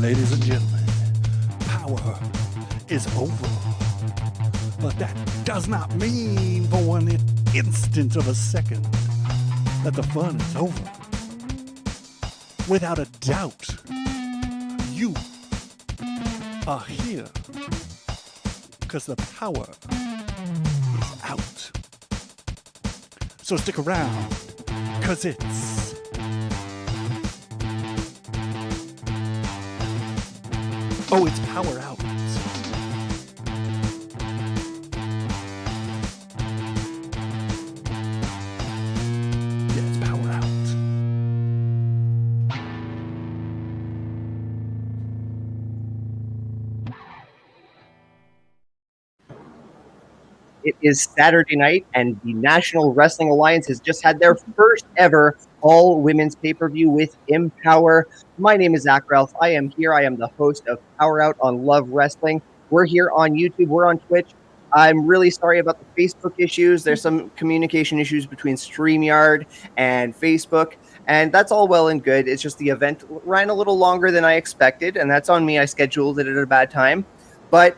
Ladies and gentlemen, power is over. But that does not mean for one instant of a second that the fun is over. Without a doubt, you are here because the power is out. So stick around, because it's Power Out. Yeah, it's Power Out. It is Saturday night, and the National Wrestling Alliance has just had their first ever all-women's pay-per-view with Empower. My name is Zach Ralph. I am here. I am the host of Power Out on Love Wrestling. We're here on YouTube. We're on Twitch. I'm really sorry about the Facebook issues. There's some communication issues between StreamYard and Facebook, and that's all well and good. It's just the event ran a little longer than I expected, and that's on me. I scheduled it at a bad time. But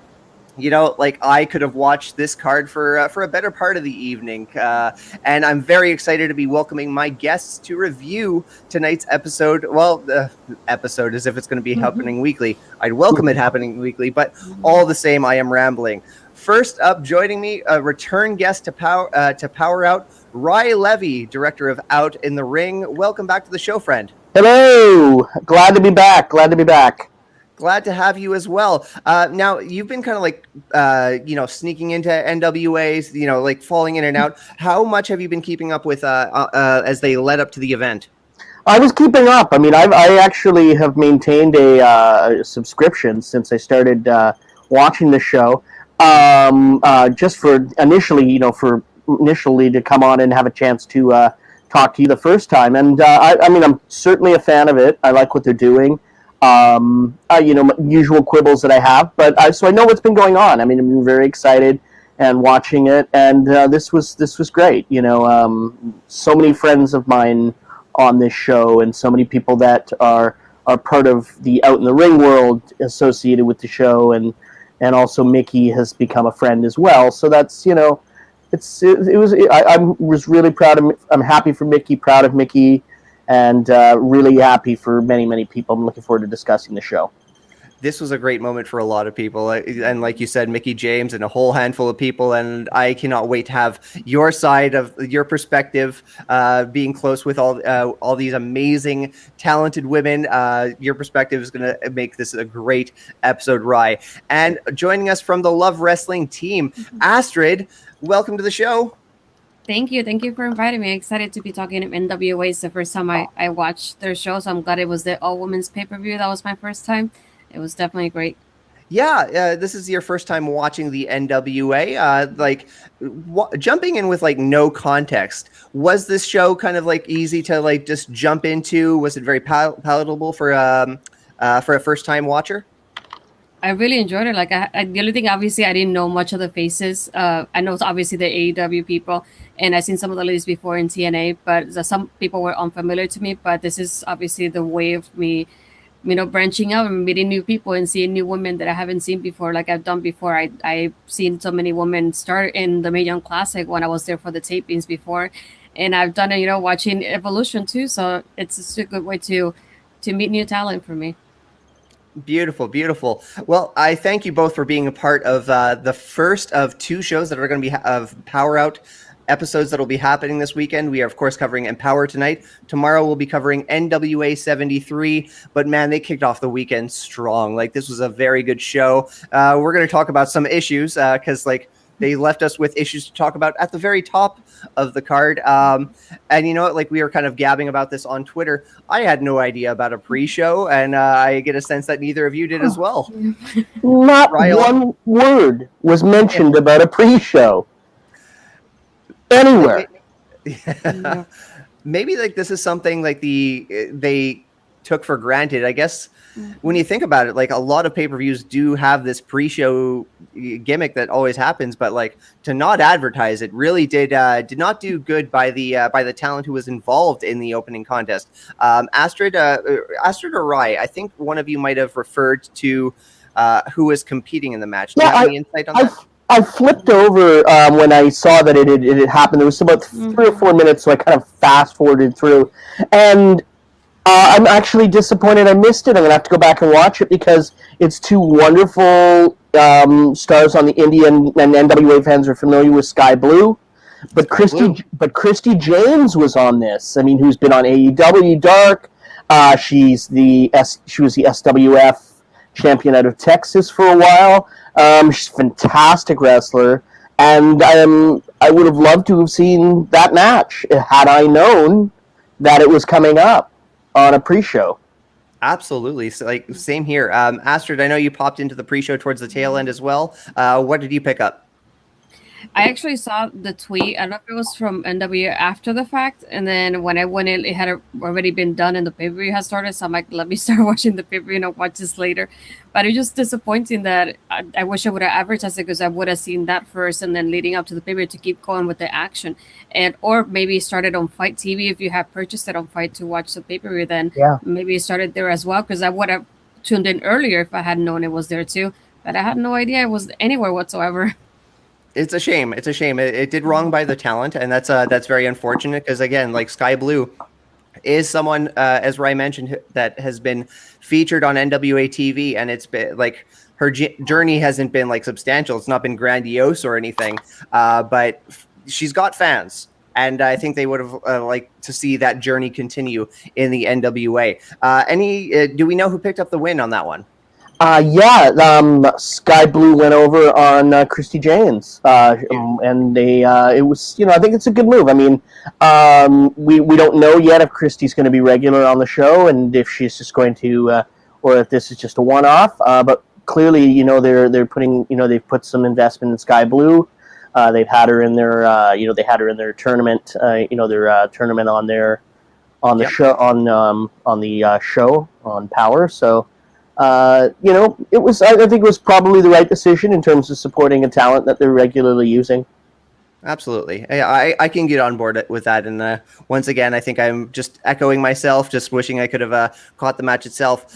you know, like, I could have watched this card for a better part of the evening. And I'm very excited to be welcoming my guests to review tonight's episode. Well, the episode, as if it's going to be happening weekly. I'd welcome it happening weekly, but all the same, I am rambling. First up, joining me, a return guest to Power Out, Rye Levy, director of Out in the Ring. Welcome back to the show, friend. Hello. Glad to be back. Glad to have you as well. Now, you've been kind of like, sneaking into NWAs, like falling in and out. How much have you been keeping up with as they led up to the event? I was keeping up. I mean, I actually have maintained a subscription since I started watching the show. Just for initially to come on and have a chance to talk to you the first time. And I mean, I'm certainly a fan of it. I like what they're doing. Usual quibbles that I have, but so I know what's been going on. I mean, I'm very excited and watching it, and this was great. So many friends of mine on this show, and so many people that are part of the Out in the Ring world associated with the show, and also Mickey has become a friend as well. So that's I was really proud of. I'm happy for Mickey, proud of Mickey. And really happy for many, many people. I'm looking forward to discussing the show. This was a great moment for a lot of people. And like you said, Mickey James and a whole handful of people. And I cannot wait to have your side of your perspective, being close with all these amazing, talented women. Your perspective is going to make this a great episode, Rye. And joining us from the Love Wrestling team, Astrid, welcome to the show. Thank you for inviting me. Excited to be talking NWA. It's the first time I watched their show, so I'm glad it was the all-women's pay-per-view. That was my first time. It was definitely great. Yeah, this is your first time watching the NWA. Jumping in with like no context. Was this show kind of like easy to like just jump into? Was it very palatable for a first-time watcher? I really enjoyed it. Like, the only thing, obviously, I didn't know much of the faces. I know obviously the AEW people, and I've seen some of the ladies before in TNA, but some people were unfamiliar to me. But this is obviously the way of me, branching out and meeting new people and seeing new women that I haven't seen before, like I've done before. I've seen so many women start in the Mae Young Classic when I was there for the tapings before, and I've done it, watching Evolution too. So it's just a good way to meet new talent for me. Beautiful. Well, I thank you both for being a part of the first of two shows that are going to be of Power Out episodes that will be happening this weekend. We are, of course, covering Empower tonight. Tomorrow we'll be covering NWA 73. But man, they kicked off the weekend strong. Like, this was a very good show. We're going to talk about some issues because they left us with issues to talk about at the very top of the card. And you know what, like, we were kind of gabbing about this on Twitter. I had no idea about a pre-show, and I get a sense that neither of you did as well. Not one word was mentioned about a pre-show anywhere. Maybe like this is something like they took for granted. I guess when you think about it, like a lot of pay-per-views do have this pre-show gimmick that always happens, but like to not advertise it really did not do good by the talent who was involved in the opening contest. Astrid or Rae, I think one of you might have referred to who was competing in the match. Do you have any insight on that? I flipped over when I saw that it had happened. There was about 3 or 4 minutes, so I kind of fast forwarded through, and I'm actually disappointed I missed it. I'm going to have to go back and watch it because it's two wonderful stars on the indie, and NWA fans are familiar with Sky Blue. But Christy James was on this. I mean, who's been on AEW Dark. She was the SWF champion out of Texas for a while. She's a fantastic wrestler, and I would have loved to have seen that match had I known that it was coming up on a pre-show. Absolutely. So, like, same here. Astrid, I know you popped into the pre-show towards the tail end as well. What did you pick up? I actually saw the tweet. I don't know if it was from NWA after the fact, and then when I went in, it had already been done and the pay-per-view had started, so I'm like, let me start watching the pay-per-view and I'll watch this later. But it's just disappointing that I wish I would have advertised it, because I would have seen that first and then leading up to the pay-per-view to keep going with the action. Or maybe started on Fight TV. If you have purchased it on Fight to watch the pay-per-view, then maybe started there as well, because I would have tuned in earlier if I had known it was there too. But I had no idea it was anywhere whatsoever. It's a shame. It's a shame. It did wrong by the talent, and that's very unfortunate, because again, like, Sky Blue is someone, as Rae mentioned, that has been featured on NWA TV, and it's been like her journey hasn't been like substantial. It's not been grandiose or anything, but she's got fans, and I think they would have liked to see that journey continue in the NWA. Do we know who picked up the win on that one? Sky Blue went over on Christy James, and it was, I think it's a good move. I mean, we don't know yet if Christy's going to be regular on the show, and if she's just going to, or if this is just a one-off. But clearly, they're putting, they've put some investment in Sky Blue. They've had her in their, they had her in their tournament, their tournament on the show on the show on Power. So. It was. I think it was probably the right decision in terms of supporting a talent that they're regularly using. Absolutely. I can get on board with that. And once again, I think I'm just echoing myself, just wishing I could have caught the match itself.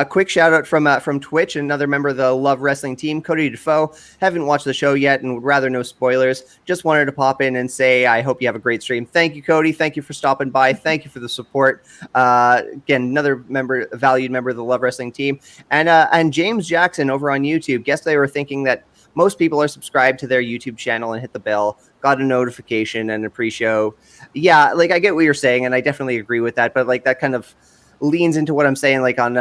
Quick shout out from Twitch, another member of the Love Wrestling team, Cody Defoe. Haven't watched the show yet and would rather no spoilers. Just wanted to pop in and say I hope you have a great stream. Thank you, Cody. Thank you for stopping by. Thank you for the support. Again, another valued member of the Love Wrestling team. And James Jackson over on YouTube. Guess they were thinking that most people are subscribed to their YouTube channel and hit the bell, got a notification and a pre-show. Yeah, like, I get what you're saying, and I definitely agree with that, but like that kind of leans into what I'm saying, like on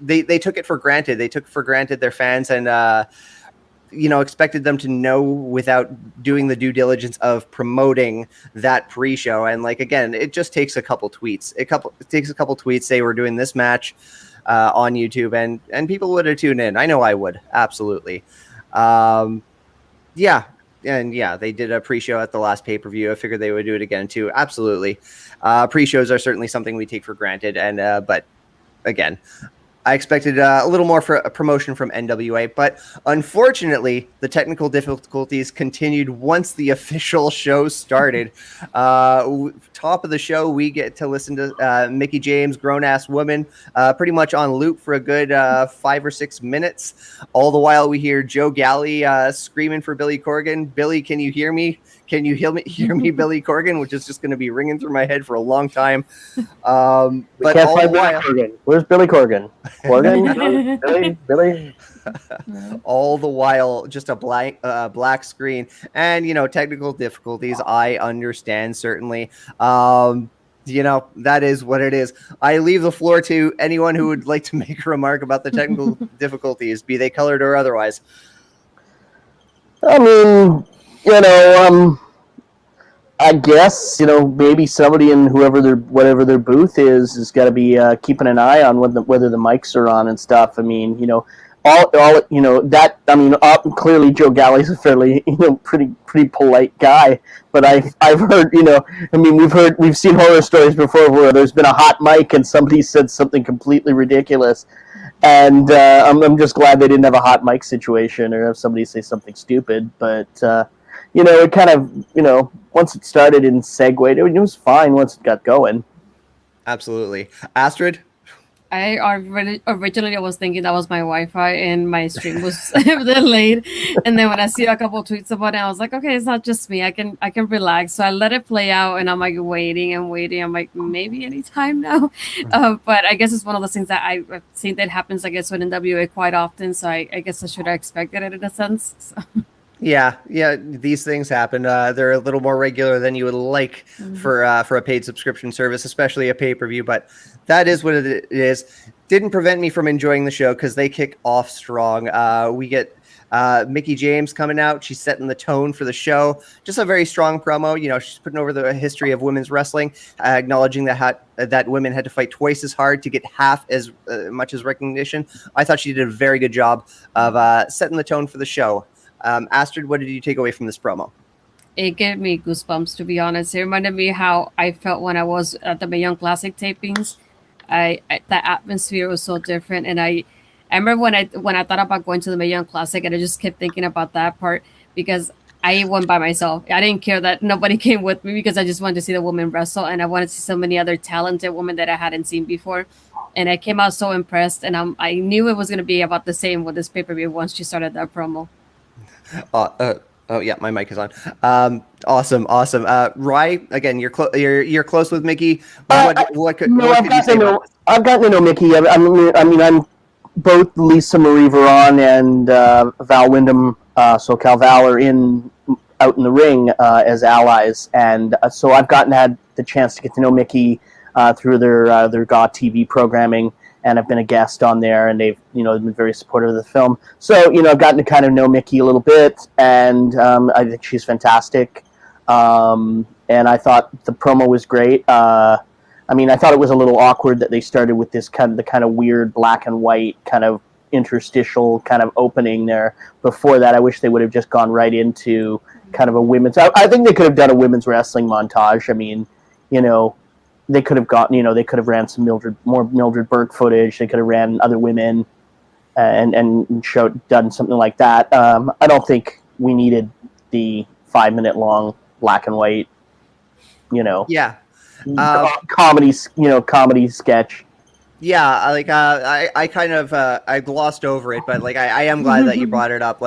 they took it for granted. They took for granted their fans and expected them to know without doing the due diligence of promoting that pre-show. And like, again, it just takes a couple tweets. It takes a couple tweets, say we're doing this match on YouTube, and people would have tuned in. I know I would, absolutely. They did a pre-show at the last pay-per-view. I figured they would do it again too. Absolutely. Pre-shows are certainly something we take for granted, and but again, I expected a little more for a promotion from NWA, but unfortunately, the technical difficulties continued once the official show started. Top of the show, we get to listen to Mickie James, grown-ass woman, pretty much on loop for a good 5 or 6 minutes. All the while, we hear Joe Galley screaming for Billy Corgan. Billy, can you hear me? Can you hear me, Billy Corgan? Which is just going to be ringing through my head for a long time. But can't find Billy Corgan. Where's Billy Corgan? Corgan? Billy? All the while, just a black screen. And, technical difficulties, I understand, certainly. That is what it is. I leave the floor to anyone who would like to make a remark about the technical difficulties, be they colored or otherwise. I mean... I guess, maybe somebody in whatever their booth is got to be keeping an eye on whether the mics are on and stuff. I mean, all you know that I mean clearly Joe Galli's a fairly pretty polite guy, but I've heard I mean we've seen horror stories before where there's been a hot mic and somebody said something completely ridiculous, and I'm just glad they didn't have a hot mic situation or have somebody say something stupid, but it kind of once it started and segued, it was fine once it got going. Absolutely. Astrid? Originally I was thinking that was my Wi-Fi and my stream was delayed, and then when I see a couple of tweets about it, I was like, okay, it's not just me. I can relax. So I let it play out, and I'm like waiting and waiting. I'm like, maybe any time now, but I guess it's one of those things that I've seen that happens, I guess, with NWA quite often. So I guess I should have expected it in a sense. So. Yeah, these things happen. They're a little more regular than you would like for a paid subscription service, especially a pay-per-view, but that is what it is. Didn't prevent me from enjoying the show because they kick off strong. We get Mickie James coming out. She's setting the tone for the show. Just a very strong promo. She's putting over the history of women's wrestling, acknowledging that women had to fight twice as hard to get half as much as recognition. I thought she did a very good job of setting the tone for the show. Astrid, what did you take away from this promo? It gave me goosebumps, to be honest. It reminded me how I felt when I was at the Mae Young Classic tapings. The atmosphere was so different, and I remember when I thought about going to the Mae Young Classic, and I just kept thinking about that part because I went by myself. I didn't care that nobody came with me because I just wanted to see the women wrestle, and I wanted to see so many other talented women that I hadn't seen before. And I came out so impressed, and I knew it was going to be about the same with this pay-per-view once she started that promo. Oh yeah, my mic is on. Awesome. Rae, again, you're close with Mickie. I've gotten to know Mickie. I mean, I'm both Lisa Marie Varon and Val Wyndham, SoCal Val, are out in the ring as allies, and so I've had the chance to get to know Mickie through their GAW TV programming. And I've been a guest on there, and they've been very supportive of the film. So I've gotten to kind of know Mickie a little bit, and I think she's fantastic. And I thought the promo was great. I mean, I thought it was a little awkward that they started with this kind of weird black and white kind of interstitial kind of opening there. Before that, I wish they would have just gone right into kind of a women's. I think they could have done a women's wrestling montage. I mean, they could have they could have ran some Mildred Burke footage. They could have ran other women and done something like that. I don't think we needed the 5-minute long black and white, comedy sketch. Yeah, I kind of I glossed over it, but I am glad that you brought it up.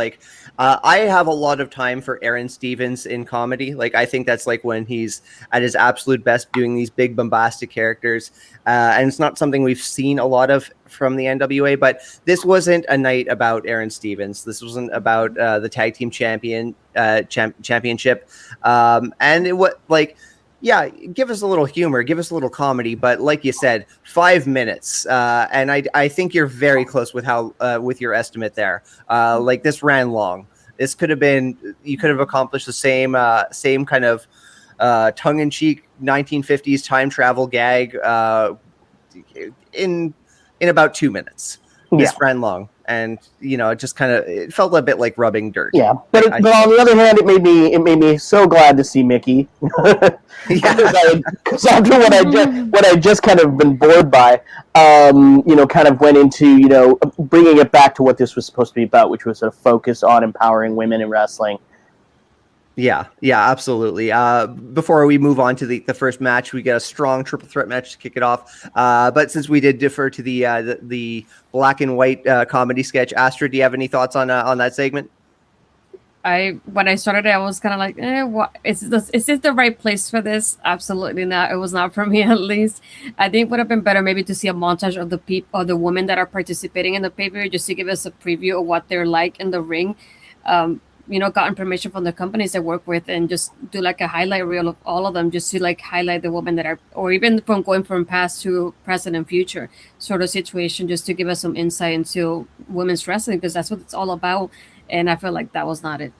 I have a lot of time for Aaron Stevens in comedy. I think that's when he's at his absolute best doing these big bombastic characters. And it's not something we've seen a lot of from the NWA, but this wasn't a night about Aaron Stevens. This wasn't about the tag team championship. And it yeah, give us a little humor, give us a little comedy, but like you said, 5 minutes, and I think you're very close with with your estimate there. This ran long. This could have been, you could have accomplished the same kind of tongue-in-cheek 1950s time travel gag in about 2 minutes. This ran long. And it just it felt a bit like rubbing dirt. Yeah, but on the other hand, it made me so glad to see Mickie. Because after what I just kind of been bored by, kind of went into bringing it back to what this was supposed to be about, which was a focus on empowering women in wrestling. Yeah, absolutely. Before we move on to the first match, we get a strong triple threat match to kick it off. But since we did defer to the black and white comedy sketch, Astrid, do you have any thoughts on that segment? When I started, I was kind of like, what is this the right place for this? Absolutely not. It was not for me, at least. I think it would have been better maybe to see a montage of the women that are participating in the pay-per-view, just to give us a preview of what they're like in the ring. Got information from the companies I work with, and just do a highlight reel of all of them, just to highlight the women that are, or even from going from past to present and future sort of situation, just to give us some insight into women's wrestling, because that's what it's all about. And I feel like that was not it.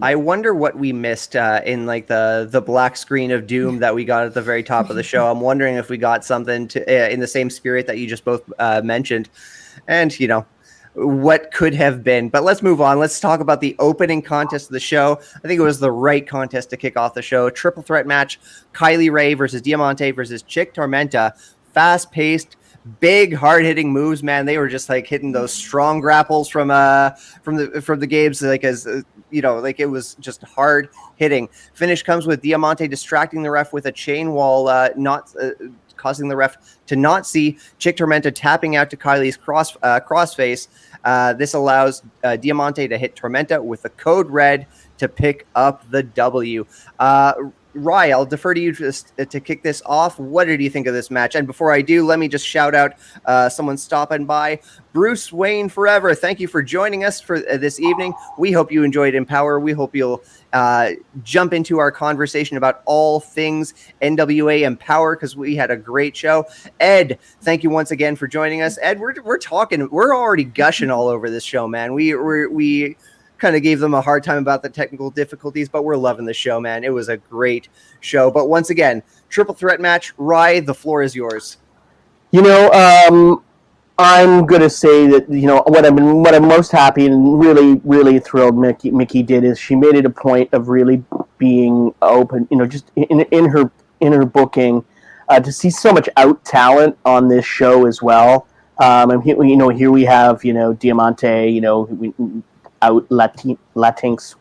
I wonder what we missed in the black screen of doom that we got at the very top of the show. I'm wondering if we got something in the same spirit that you just both mentioned. And what could have been. But let's move on. Let's talk about the opening contest of the show. I think it was the right contest to kick off the show. Triple threat match: Kylie Rae versus Diamante versus Chick Tormenta. Fast-paced, big, hard-hitting moves. Man, they were just like hitting those strong grapples from the games, like as like it was just hard hitting. Finish comes with Diamante distracting the ref with a chain while not causing the ref to not see. Chick Tormenta tapping out to Kylie's crossface. This allows Diamante to hit Tormenta with the code red to pick up the W. Rye, I'll defer to you to kick this off. What did you think of this match? And before I do, let me just shout out someone stopping by. Bruce Wayne Forever, thank you for joining us for this evening. We hope you enjoyed Empower. We hope you'll jump into our conversation about all things NWA Empower, because we had a great show. Ed, thank you once again for joining us. Ed, we're already gushing all over this show, man. We kind of gave them a hard time about the technical difficulties, but we're loving the show, man. It was a great show. But once again, triple threat match. Rye, the floor is yours. I'm gonna say that what I'm most happy and really thrilled Mickey did is she made it a point of really being open. Just in her booking, to see so much out talent on this show as well. And here we have Diamante, out Latinx,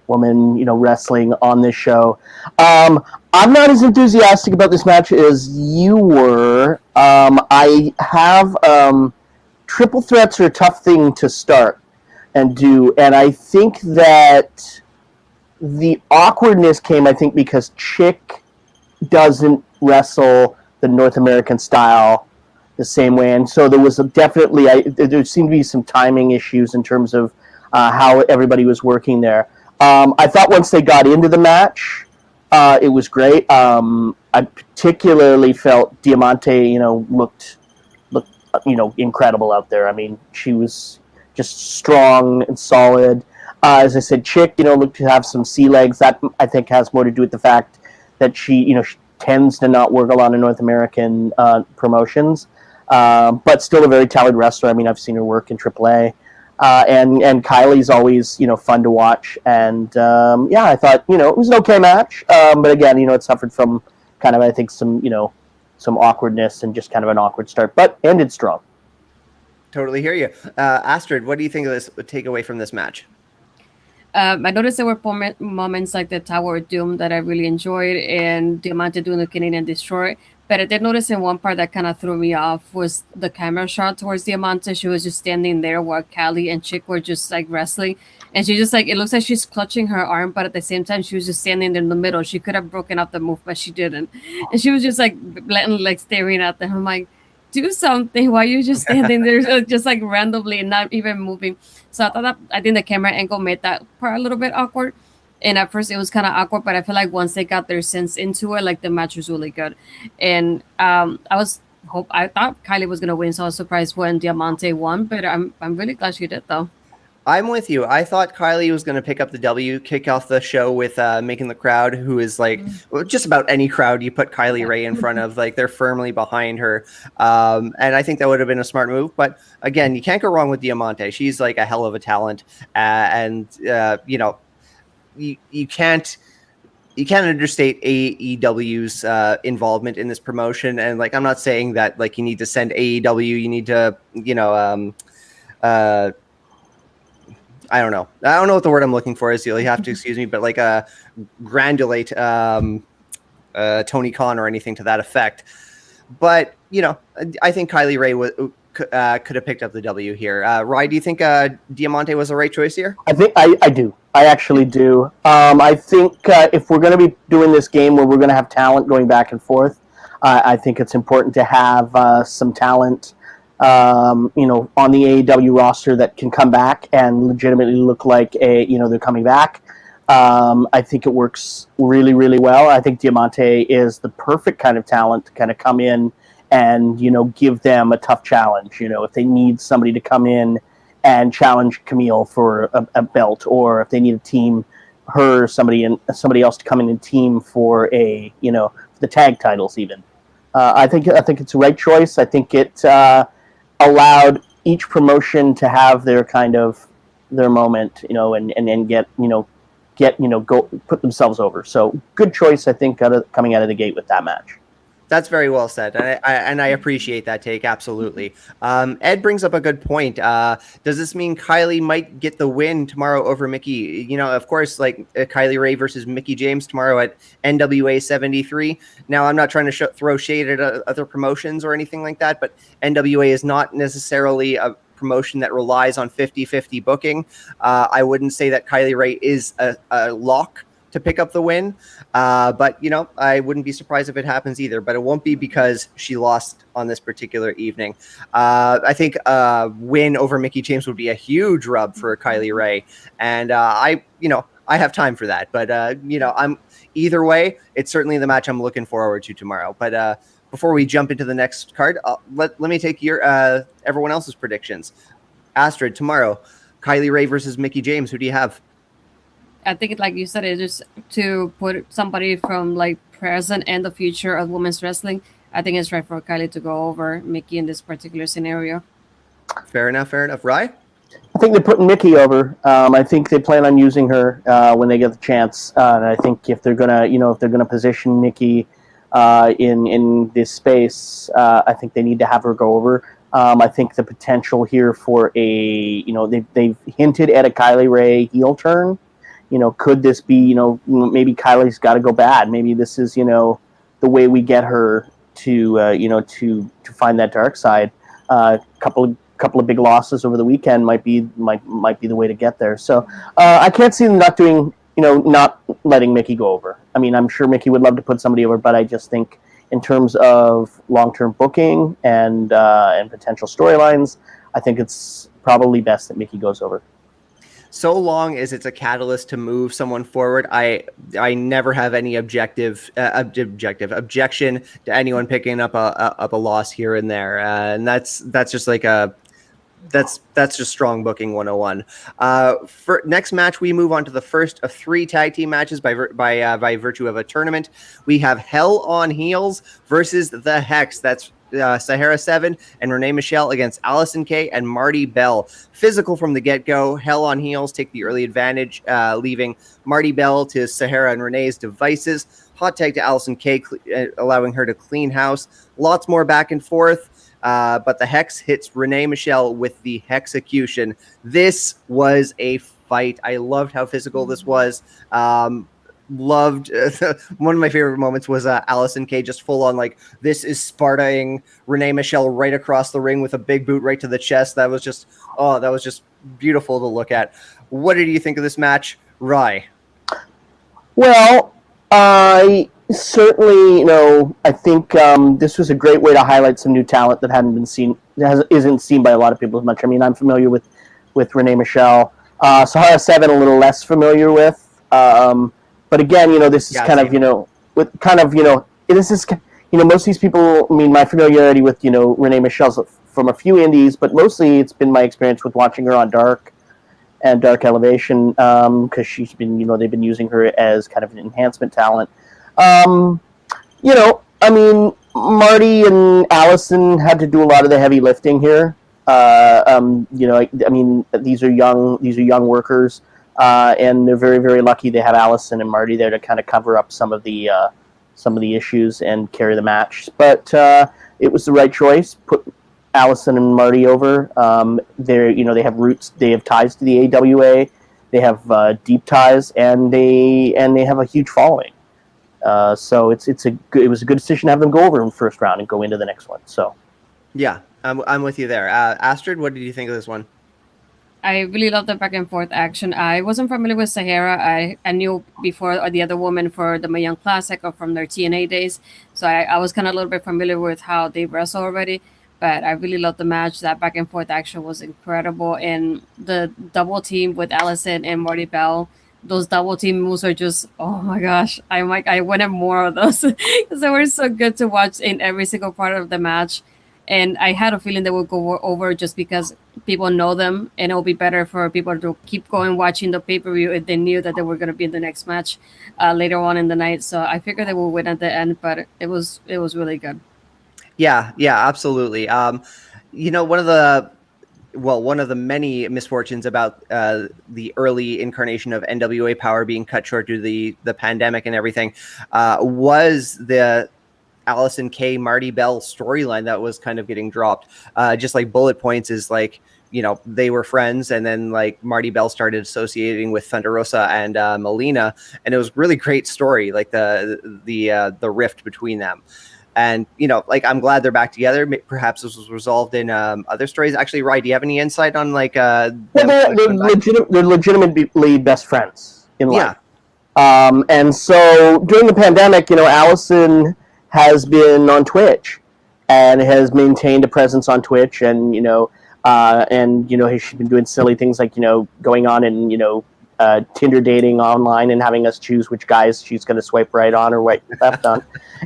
woman, wrestling on this show. I'm not as enthusiastic about this match as you were. I have triple threats are a tough thing to start and do, and I think that the awkwardness came, because Chick doesn't wrestle the North American style the same way, and so there was there seemed to be some timing issues in terms of how everybody was working there. I thought once they got into the match, it was great. I particularly felt Diamante, looked incredible out there. I mean, she was just strong and solid. As I said, Chick, looked to have some sea legs. That I think has more to do with the fact that she tends to not work a lot in North American promotions, but still a very talented wrestler. I mean, I've seen her work in AAA. And Kylie's always, fun to watch. And, I thought, it was an okay match. But again, it suffered from kind of, I think, some awkwardness and just kind of an awkward start, but ended strong. Totally hear you. Astrid, what do you think of this takeaway from this match? I noticed there were moments like the Tower of Doom that I really enjoyed, and Diamante doing the Canadian Destroy. But I did notice in one part that kind of threw me off was the camera shot towards Diamante. She was just standing there while Kylie and Chick were just like wrestling. And she just it looks like she's clutching her arm, but at the same time, she was just standing in the middle. She could have broken up the move, but she didn't. And she was just blatantly staring at them. I'm like, do something. Why are you just standing there just randomly and not even moving? So I think the camera angle made that part a little bit awkward. And at first it was kind of awkward, but I feel like once they got their sense into it, the match was really good. And I thought Kylie was gonna win, so I was surprised when Diamante won. But I'm really glad she did, though. I'm with you. I thought Kylie was going to pick up the W, kick off the show with making the crowd, who is just about any crowd you put Kylie Rae in front of, they're firmly behind her. And I think that would have been a smart move. But again, you can't go wrong with Diamante. She's a hell of a talent. You can't understate AEW's involvement in this promotion. And I'm not saying that you need to send AEW, you need to, I don't know what the word I'm looking for is. You'll have to excuse me, but granulate Tony Khan or anything to that effect. But I think Kylie Rae could have picked up the W here. Rye, do you think Diamante was the right choice here? I think I do. I actually do. I think if we're going to be doing this game where we're going to have talent going back and forth, I think it's important to have some talent on the AEW roster that can come back and legitimately look like they're coming back. I think it works really, really well. I think Diamante is the perfect kind of talent to kind of come in and, give them a tough challenge. If they need somebody to come in and challenge Kamille for a belt, or if they need a team, somebody else to come in and team for the tag titles even. I think it's the right choice. I think it allowed each promotion to have their kind of their moment, and go put themselves over. So good choice, I think, coming out of the gate with that match. That's very well said, and I appreciate that take, absolutely. Ed brings up a good point. Does this mean Kylie might get the win tomorrow over Mickie? Of course, like Kylie Rae versus Mickie James tomorrow at NWA 73. Now, I'm not trying to throw shade at other promotions or anything like that, but NWA is not necessarily a promotion that relies on 50-50 booking. I wouldn't say that Kylie Rae is a lock to pick up the win. But, I wouldn't be surprised if it happens either, but it won't be because she lost on this particular evening. I think a win over Mickie James would be a huge rub for Kylie Rae. And I have time for that, but I'm either way, it's certainly the match I'm looking forward to tomorrow. But before we jump into the next card, let me take your everyone else's predictions. Astrid, tomorrow, Kylie Rae versus Mickie James. Who do you have? I think, like you said, it's just to put somebody from like present and the future of women's wrestling. I think it's right for Kylie to go over Mickie in this particular scenario. Fair enough. Rye? I think they're putting Mickie over. I think they plan on using her when they get the chance. And I think if they're gonna position Mickie in this space, I think they need to have her go over. I think the potential here for they've hinted at a Kylie Rae heel turn. Could this be, maybe Kylie's got to go bad. Maybe this is, the way we get her to find that dark side. Couple of big losses over the weekend might be the way to get there. So I can't see them not letting Mickie go over. I mean, I'm sure Mickie would love to put somebody over, but I just think in terms of long-term booking and potential storylines, I think it's probably best that Mickie goes over. So long as it's a catalyst to move someone forward, I never have any objection to anyone picking up a loss here and there, and that's just like that's just strong booking 101. For next match, we move on to the first of 3 tag team matches by virtue of a tournament. We have Hell on Heels versus the Hex. That's Sahara 7 and Renee Michelle against Allison Kay and Marty Bell. Physical from the get-go. Hell on Heels take the early advantage, leaving Marty Bell to Sahara and Renee's devices. Hot tag to Allison Kay, allowing her to clean house. Lots more back and forth, but the Hex hits Renee Michelle with the Hexecution. This was a fight. I loved how physical this was. Loved one of my favorite moments was Allison Kay just full on like this is Spartaing Renee Michelle right across the ring with a big boot right to the chest. That was just beautiful to look at. What did you think of this match, Rye? Well, I certainly I think this was a great way to highlight some new talent that hadn't been seen, isn't seen by a lot of people as much. I mean, I'm familiar with Renee Michelle. Sahara 7 a little less familiar with. But again, this is kind of, this is, most of these people, I mean, my familiarity with, Renee Michelle's from a few indies, but mostly it's been my experience with watching her on Dark and Dark Elevation, because she's been, they've been using her as kind of an enhancement talent. I mean, Marty and Allison had to do a lot of the heavy lifting here. I mean, these are young workers. And they're very, very lucky they have Allison and Marty there to kind of cover up some of the issues and carry the match. But it was the right choice. Put Allison and Marty over. They have roots. They have ties to the AWA. They have deep ties, and they have a huge following. So it was a good decision to have them go over in the first round and go into the next one. So yeah, I'm with you there. Astrid, what did you think of this one? I really love the back and forth action. I wasn't familiar with Sahara. I knew before the other woman for the Mae Young Classic or from their TNA days. So I was kind of a little bit familiar with how they wrestle already. But I really loved the match. That back and forth action was incredible. And the double team with Allison and Marty Bell, those double team moves are just, oh my gosh. I wanted more of those because they were so good to watch in every single part of the match. And I had a feeling they would go over just because people know them, and it will be better for people to keep going watching the pay-per-view if they knew that they were going to be in the next match later on in the night. So I figured they would win at the end, but it was really good. Yeah, absolutely. One of the one of the many misfortunes about the early incarnation of NWA Power being cut short due to the pandemic and everything, was the Allison Kay Marty Bell storyline that was kind of getting dropped. Just like bullet points is like, they were friends, and then like Marty Bell started associating with Thunder Rosa and Melina, and it was really great story, like the rift between them. And like, I'm glad they're back together. Perhaps this was resolved in other stories. Actually, Rye, do you have any insight on like? Well, they're legitimately best friends in life. Yeah. And so during the pandemic, Allison has been on Twitch and has maintained a presence on Twitch, and she's been doing silly things like going on and Tinder dating online and having us choose which guys she's going to swipe right on or swipe left on.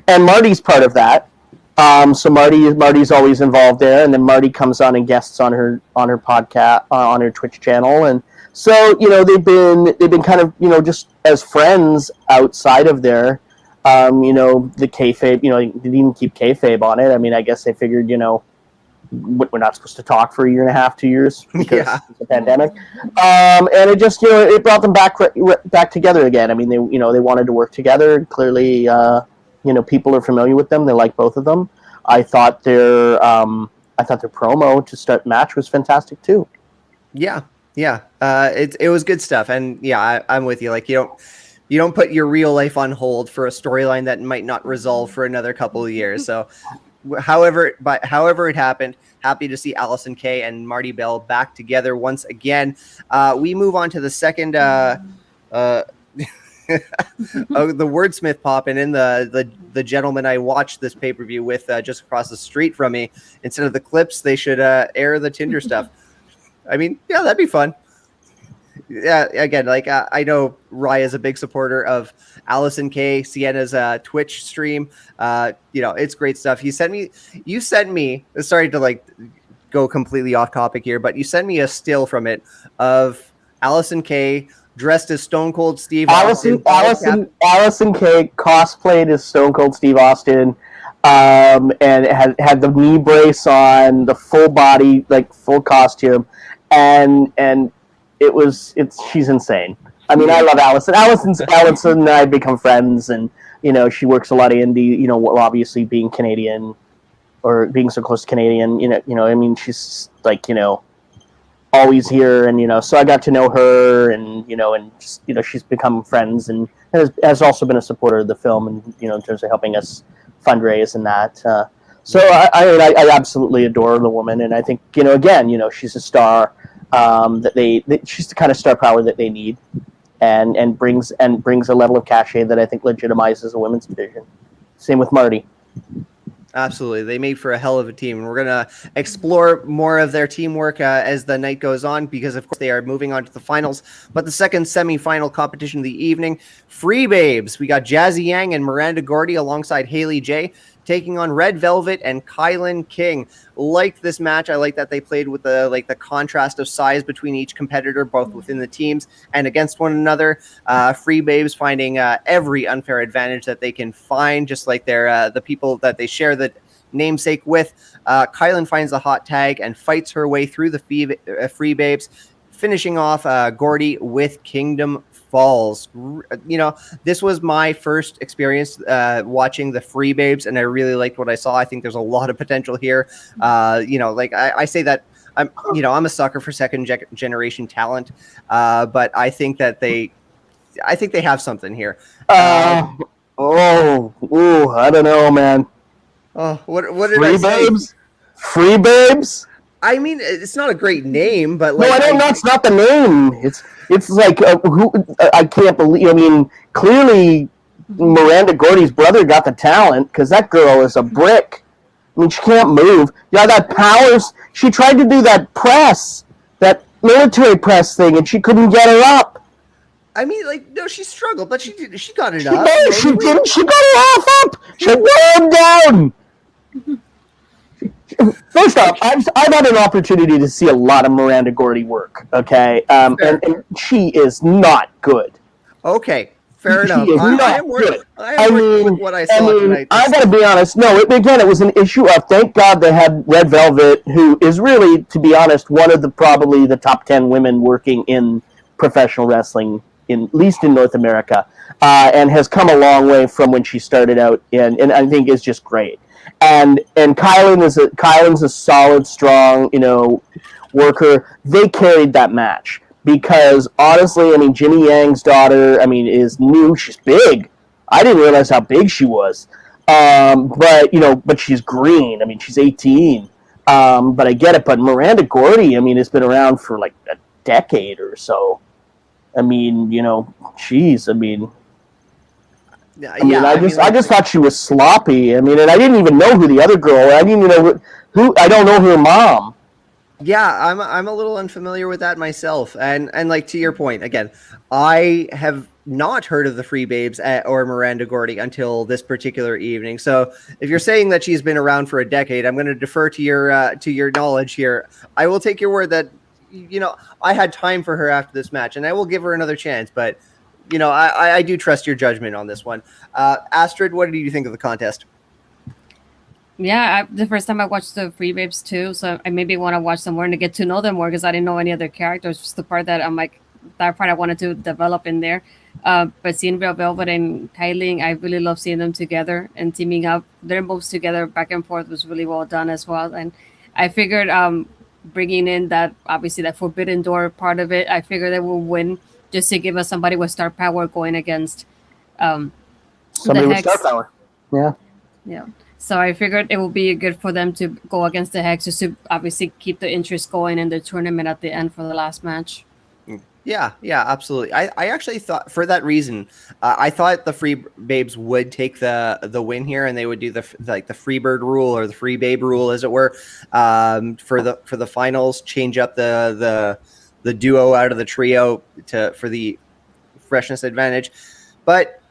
And Marty's part of that. So Marty's always involved there, and then Marty comes on and guests on her podcast, on her Twitch channel, and so they've been kind of just as friends outside of there. The kayfabe, they didn't keep kayfabe on it. I mean, I guess they figured we're not supposed to talk for a year and a half, 2 years because of the pandemic, and it just it brought them back together again. I mean, they wanted to work together. Clearly, people are familiar with them. They like both of them. I thought their promo to start the match was fantastic too. Yeah. It was good stuff, and I'm with you. Like, you don't put your real life on hold for a storyline that might not resolve for another couple of years. So, however it happened, happy to see Allison Kay and Marty Bell back together once again. We move on to the second the wordsmith pop, and in the gentleman I watched this pay-per-view with just across the street from me, instead of the clips, they should air the Tinder stuff. I mean, yeah, that'd be fun. Yeah, again, like I know Rye is a big supporter of Allison Kay, Sienna's Twitch stream. It's great stuff. You sent me, sorry to like go completely off topic here, but you sent me a still from it of Allison Kay dressed as Stone Cold Steve Austin. Allison Kay cosplayed as Stone Cold Steve Austin, and had the knee brace on, the full body, like full costume, and she's insane. I mean, I love Allison. Allison and I become friends, and she works a lot of indie. Obviously being Canadian or being so close to Canadian. I mean, she's like always here, and so I got to know her, and just, she's become friends, and has also been a supporter of the film, and in terms of helping us fundraise and that. So I absolutely adore the woman, and I think again she's a star. She's the kind of star power that they need, and brings a level of cachet that I think legitimizes a women's division. Same with Marty. Absolutely. They made for a hell of a team. And we're going to explore more of their teamwork as the night goes on, because, of course, they are moving on to the finals. But the second semifinal competition of the evening, Free Babes. We got Jazzy Yang and Miranda Gordy alongside Haley J taking on Red Velvet and Kylan King. Liked this match. I like that they played with the contrast of size between each competitor, both within the teams and against one another. Free Babes finding every unfair advantage that they can find, just like they're the people that they share the namesake with. Kylan finds the hot tag and fights her way through the Free Babes, finishing off Gordy with Kingdom Falls. This was my first experience watching the Free Babes, and I really liked what I saw. I think there's a lot of potential here. I say that I'm a sucker for second generation talent, but I think that they have something here. I don't know, man. Oh, what did I say? Free Babes? I mean, it's not a great name, but no, I don't know. It's not the name. It's like I can't believe. I mean, clearly Miranda Gordy's brother got the talent, because that girl is a brick. I mean, she can't move. That powers. She tried to do that military press thing, and she couldn't get her up. I mean, no, she struggled, but she got it up. No, she didn't. She got her off up. She went down. First off, I've had an opportunity to see a lot of Miranda Gordy work, okay? And she is not good. Okay, Fair She enough. is I not am good. working with what I saw tonight. I gotta be honest. No, again, it was an issue of thank God they had Red Velvet, who is really, to be honest, one of the probably the top 10 women working in professional wrestling, at least in North America, and has come a long way from when she started out, and I think is just great. And Kylan's a solid, strong, worker. They carried that match. Because honestly, I mean, Jimmy Yang's daughter, I mean, is new. She's big. I didn't realize how big she was. But she's green. I mean, she's 18. But I get it. But Miranda Gordy, I mean, has been around for like a decade or so. I mean, geez. I just thought she was sloppy. I mean, and I didn't even know who the other girl. I didn't even know who. I don't know her mom. Yeah, I'm a little unfamiliar with that myself, and like to your point again, I have not heard of the Free Babes or Miranda Gordy until this particular evening. So if you're saying that she's been around for a decade, I'm going to defer to your knowledge here. I will take your word that I had time for her after this match, and I will give her another chance. But I do trust your judgment on this one. Astrid, what did you think of the contest? Yeah, the first time I watched the Free Babes too, so I maybe want to watch some more and to get to know them more because I didn't know any other characters. Just the part that I'm like, that part I wanted to develop in there. But seeing Red Velvet and Kylie, I really love seeing them together and teaming up. Their moves together back and forth was really well done as well. And I figured bringing in that, obviously, that Forbidden Door part of it, I figured they will win just to give us somebody with star power going against somebody with star power. Yeah. Yeah. So I figured it would be good for them to go against the Hex just to obviously keep the interest going in the tournament at the end for the last match. Yeah, absolutely. I actually thought for that reason, I thought the Free Babes would take the win here, and they would do the Freebird rule or the Free Babe rule, as it were, for the finals. Change up the duo out of the trio for the freshness advantage, but.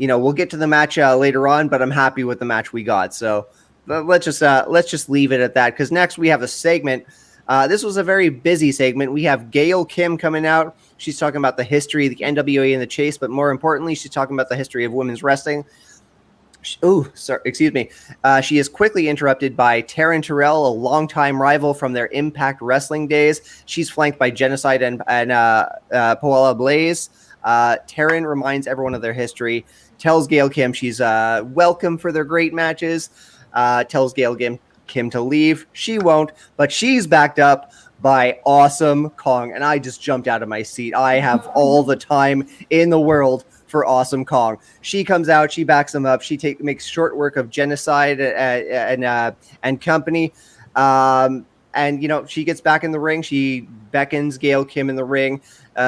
We'll get to the match later on, but I'm happy with the match we got. So let's just leave it at that, because next we have a segment. This was a very busy segment. We have Gail Kim coming out. She's talking about the history of the NWA and the Chase, but more importantly, she's talking about the history of women's wrestling. Excuse me. She is quickly interrupted by Taryn Terrell, a longtime rival from their Impact Wrestling days. She's flanked by Genocide and POWERRROUT Blaze. Taryn reminds everyone of their history. Tells Gail Kim she's welcome for their great matches. Tells Gail Kim to leave. She won't, but she's backed up by Awesome Kong, and I just jumped out of my seat. I have all the time in the world for Awesome Kong. She comes out, she backs him up, she makes short work of Genocide and company. And she gets back in the ring. She beckons Gail Kim in the ring,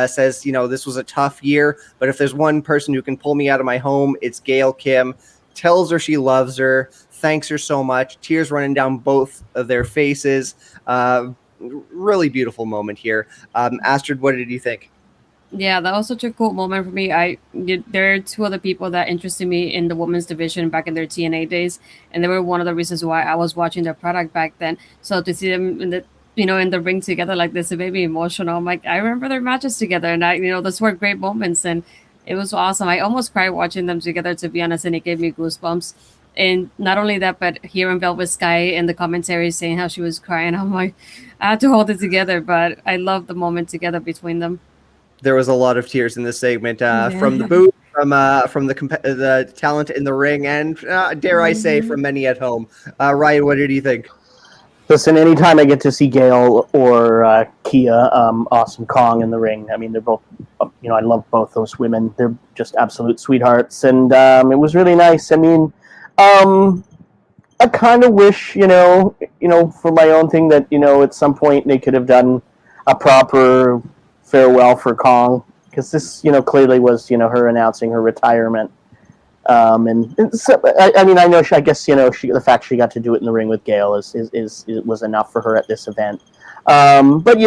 says, this was a tough year, but if there's one person who can pull me out of my home, it's Gail Kim. Tells her she loves her, thanks her so much. Tears running down both of their faces. Really beautiful moment here. Astrid, what did you think? Yeah, that was such a cool moment for me. There are two other people that interested me in the women's division back in their TNA days, and they were one of the reasons why I was watching their product back then. So to see them in the ring together like this, it made me emotional. I'm like, I remember their matches together, and those were great moments, and it was awesome. I almost cried watching them together, to be honest, and it gave me goosebumps. And not only that, but hearing Velvet Sky in the commentary saying how she was crying, I'm like, I had to hold it together, but I love the moment together between them. There was a lot of tears in this segment from the booth, from the talent in the ring, and dare I say, from many at home. Ryan, what did you think? Listen, anytime I get to see Gail or Kia, Awesome Kong in the ring, I mean, they're both, I love both those women. They're just absolute sweethearts, and it was really nice. I mean, I kind of wish, for my own thing that, at some point they could have done a proper farewell for Kong, because this, clearly was, her announcing her retirement. And so, I know I guess, the fact she got to do it in the ring with Gail was enough for her at this event. But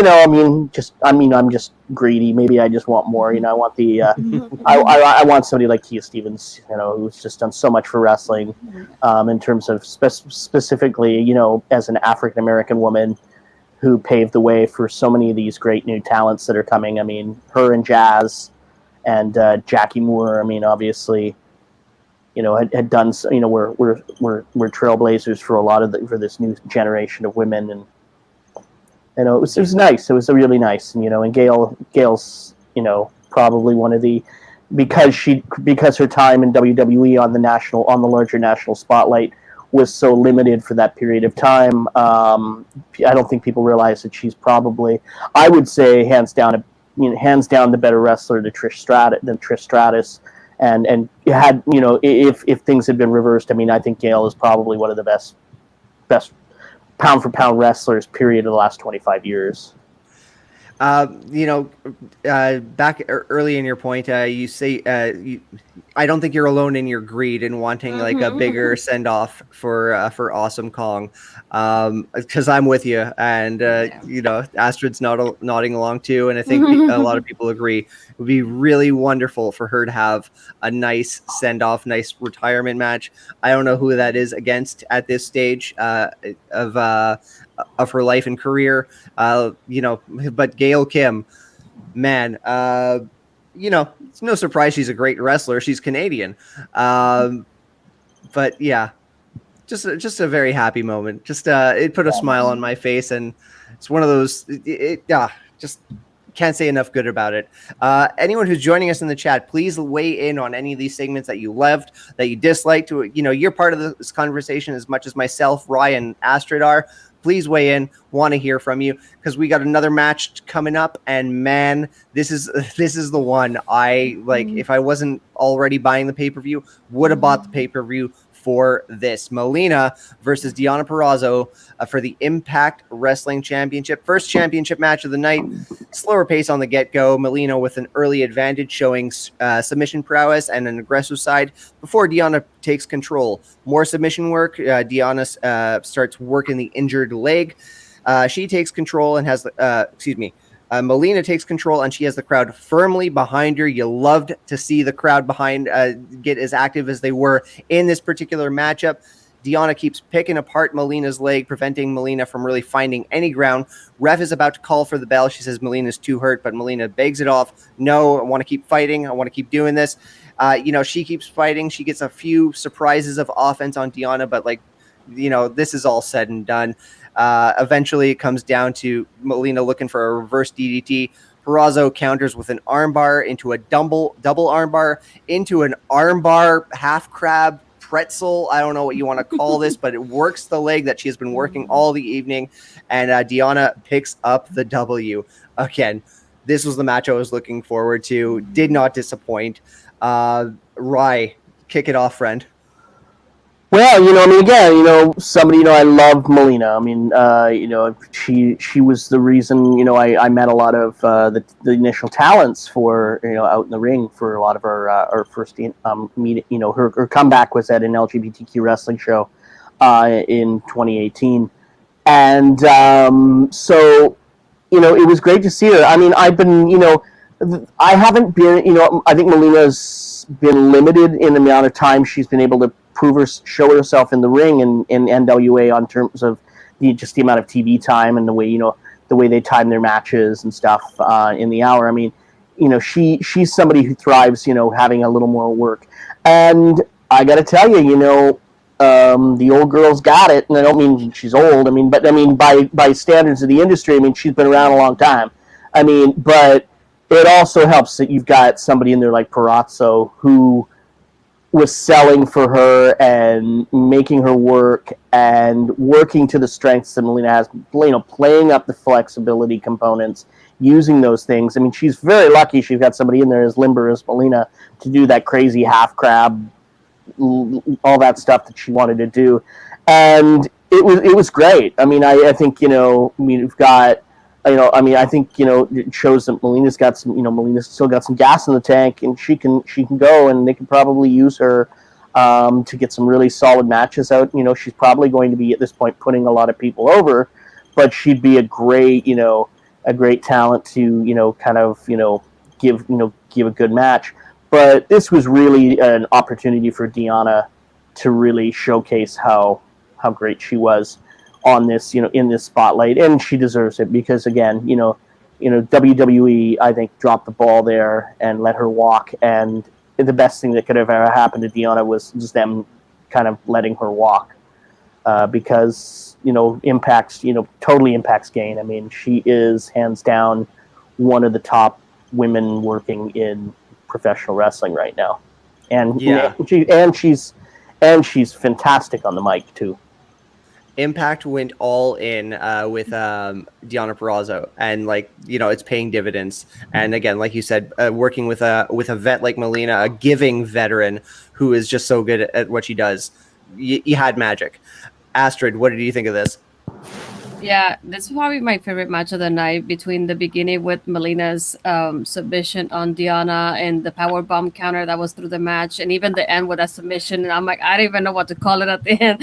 I'm just greedy. Maybe I just want more. I want the I want somebody like Kia Stevens, who's just done so much for wrestling, in terms of specifically, as an African American woman who paved the way for so many of these great new talents that are coming. I mean, her and Jazz, and Jackie Moore. I mean, obviously, had done, we're trailblazers for a lot of for this new generation of women, and it was nice. It was really nice, and Gail's probably one of the, because her time in WWE on the larger national spotlight was so limited for that period of time. I don't think people realize that she's probably, I would say, hands down the better wrestler than Trish Stratus. And had, if things had been reversed, I mean, I think Gail is probably one of the best pound for pound wrestlers, period, of the last 25 years. Back early in your point, you say I don't think you're alone in your greed in wanting like a bigger send off for Awesome Kong, because I'm with you, and Astrid's nodding along too, and I think a lot of people agree. It would be really wonderful for her to have a nice send off, nice retirement match. I don't know who that is against at this stage of her life and career, but Gail Kim, man, it's no surprise she's a great wrestler. She's Canadian, but yeah, just a very happy moment. Just it put a smile on my face, and it's one of those. Just can't say enough good about it. Anyone who's joining us in the chat, please weigh in on any of these segments that you loved, that you disliked. You're part of this conversation as much as myself, Ryan, and Astrid are. Please weigh in. Want to hear from you, because we got another match coming up, and man, this is the one I like. If I wasn't already buying the pay-per-view, would have bought the pay-per-view for this. Melina versus Deonna Purrazzo for the Impact Wrestling Championship. First championship match of the night. Slower pace on the get-go. Melina with an early advantage, showing submission prowess and an aggressive side before Deonna takes control. More submission work. Deonna starts working the injured leg. She takes control and has Melina takes control, and she has the crowd firmly behind her. You loved to see the crowd behind get as active as they were in this particular matchup. Deonna keeps picking apart Melina's leg, preventing Melina from really finding any ground. Ref is about to call for the bell. She says Melina's too hurt, but Melina begs it off. No, I want to keep fighting. I want to keep doing this. She keeps fighting. She gets a few surprises of offense on Deonna, but this is all said and done. Eventually, it comes down to Melina looking for a reverse DDT. Purrazzo counters with an armbar into a double armbar into an armbar half crab pretzel. I don't know what you want to call this, but it works the leg that she has been working all the evening, and Deonna picks up the W. Again, this was the match I was looking forward to. Did not disappoint. Rye, kick it off, friend. Well, somebody, I love Melina. I mean, she was the reason, I met a lot of the initial talents for, out in the ring for a lot of our first meet. Her comeback was at an LGBTQ wrestling show in 2018. And so, it was great to see her. I mean, I've been, I haven't been, I think Melina's been limited in the amount of time she's been able to show herself in the ring in NWA on terms of the amount of TV time and the way they time their matches and stuff in the hour. I mean, she's somebody who thrives, having a little more work. And I got to tell you, the old girl's got it, and I don't mean she's old. I mean, but by standards of the industry, I mean she's been around a long time. I mean, but it also helps that you've got somebody in there like Purrazzo who was selling for her and making her work and working to the strengths that Melina has, playing up the flexibility components, using those things. I mean, she's very lucky she's got somebody in there as limber as Melina to do that crazy half crab, all that stuff that she wanted to do. And it was great. I mean, I think, we've got, I think, it shows that Melina's got some, Melina's still got some gas in the tank, and she can go, and they can probably use her to get some really solid matches out. She's probably going to be at this point putting a lot of people over, but she'd be a great talent to, kind of, give a good match. But this was really an opportunity for Deonna to really showcase how great she was on this, in this spotlight, and she deserves it because, again, WWE, I think, dropped the ball there and let her walk. And the best thing that could have ever happened to Deonna was just them kind of letting her walk, because Impact's totally Impact's gain. I mean, she is hands down one of the top women working in professional wrestling right now, and she's fantastic on the mic too. Impact went all in with Deonna Purrazzo, and it's paying dividends. And again, like you said, working with a vet like Melina, a giving veteran who is just so good at what she does, you had magic. Astrid, what did you think of this? Yeah, this is probably my favorite match of the night, between the beginning with Melina's submission on Deonna and the power bomb counter that was through the match, and even the end with that submission. And I'm like, I don't even know what to call it at the end,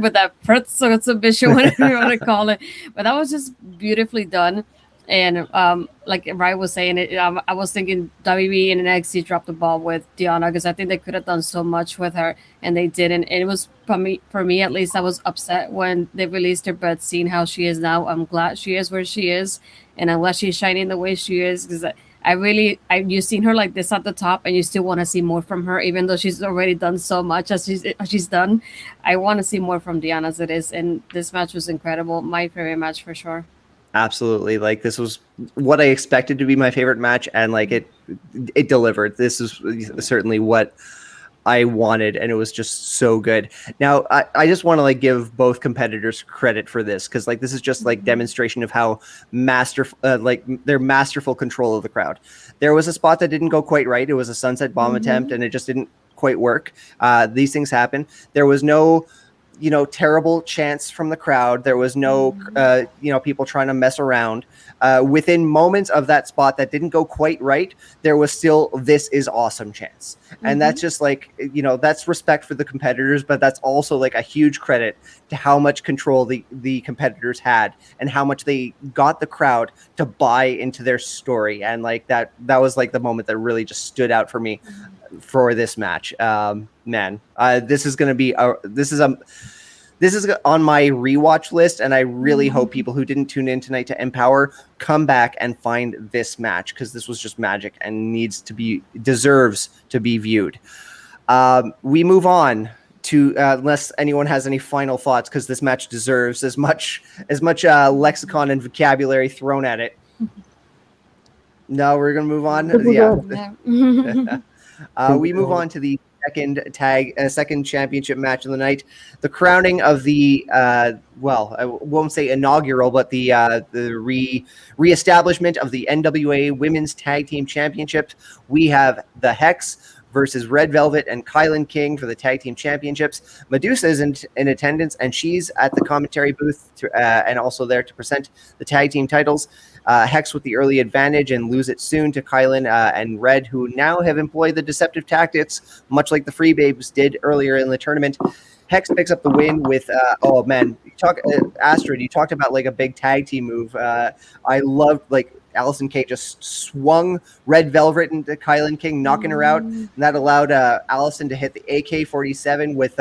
with that pretzel submission, whatever you want to call it. But that was just beautifully done. And like Ryan was saying, I was thinking WWE and NXT dropped the ball with Deonna, because I think they could have done so much with her, and they didn't. And it was, for me at least, I was upset when they released her, but seeing how she is now, I'm glad she is where she is, and I'm glad she's shining the way she is, because you've seen her like this at the top, and you still want to see more from her, even though she's already done so much as she's done. I want to see more from Deonna as it is, and this match was incredible. My favorite match for sure. Absolutely. This was what I expected to be my favorite match, and it delivered. This is certainly what I wanted, and it was just so good. Now, I just want to give both competitors credit for this, because this is just demonstration of how their masterful control of the crowd. There was a spot that didn't go quite right. It was a sunset bomb attempt, and it just didn't quite work. These things happen. There was no terrible chants from the crowd. There was no, people trying to mess around. Within moments of that spot that didn't go quite right, there was still "this is awesome" chants. And that's just that's respect for the competitors, but that's also a huge credit to how much control the competitors had, and how much they got the crowd to buy into their story. And that was the moment that really just stood out for me for this match. This is going to be this is on my rewatch list, and I really hope people who didn't tune in tonight to Empower come back and find this match, because this was just magic and deserves to be viewed. We move on to, unless anyone has any final thoughts, because this match deserves as much lexicon and vocabulary thrown at it. No, we're gonna move on. We move on to the second championship match of the night, the crowning of the I won't say inaugural, but the reestablishment of the NWA Women's Tag Team Championships. We have the Hex versus Red Velvet and Kylie King for the Tag Team Championships. Medusa is in attendance, and she's at the commentary booth and also there to present the tag team titles. Hex with the early advantage, and lose it soon to Kylie and Red, who now have employed the deceptive tactics, much like the Free Babes did earlier in the tournament. Hex picks up the win with, Astrid, you talked about a big tag team move. I loved, Allison Kay just swung Red Velvet into Kylie King, knocking her out, and that allowed Allison to hit the AK-47 with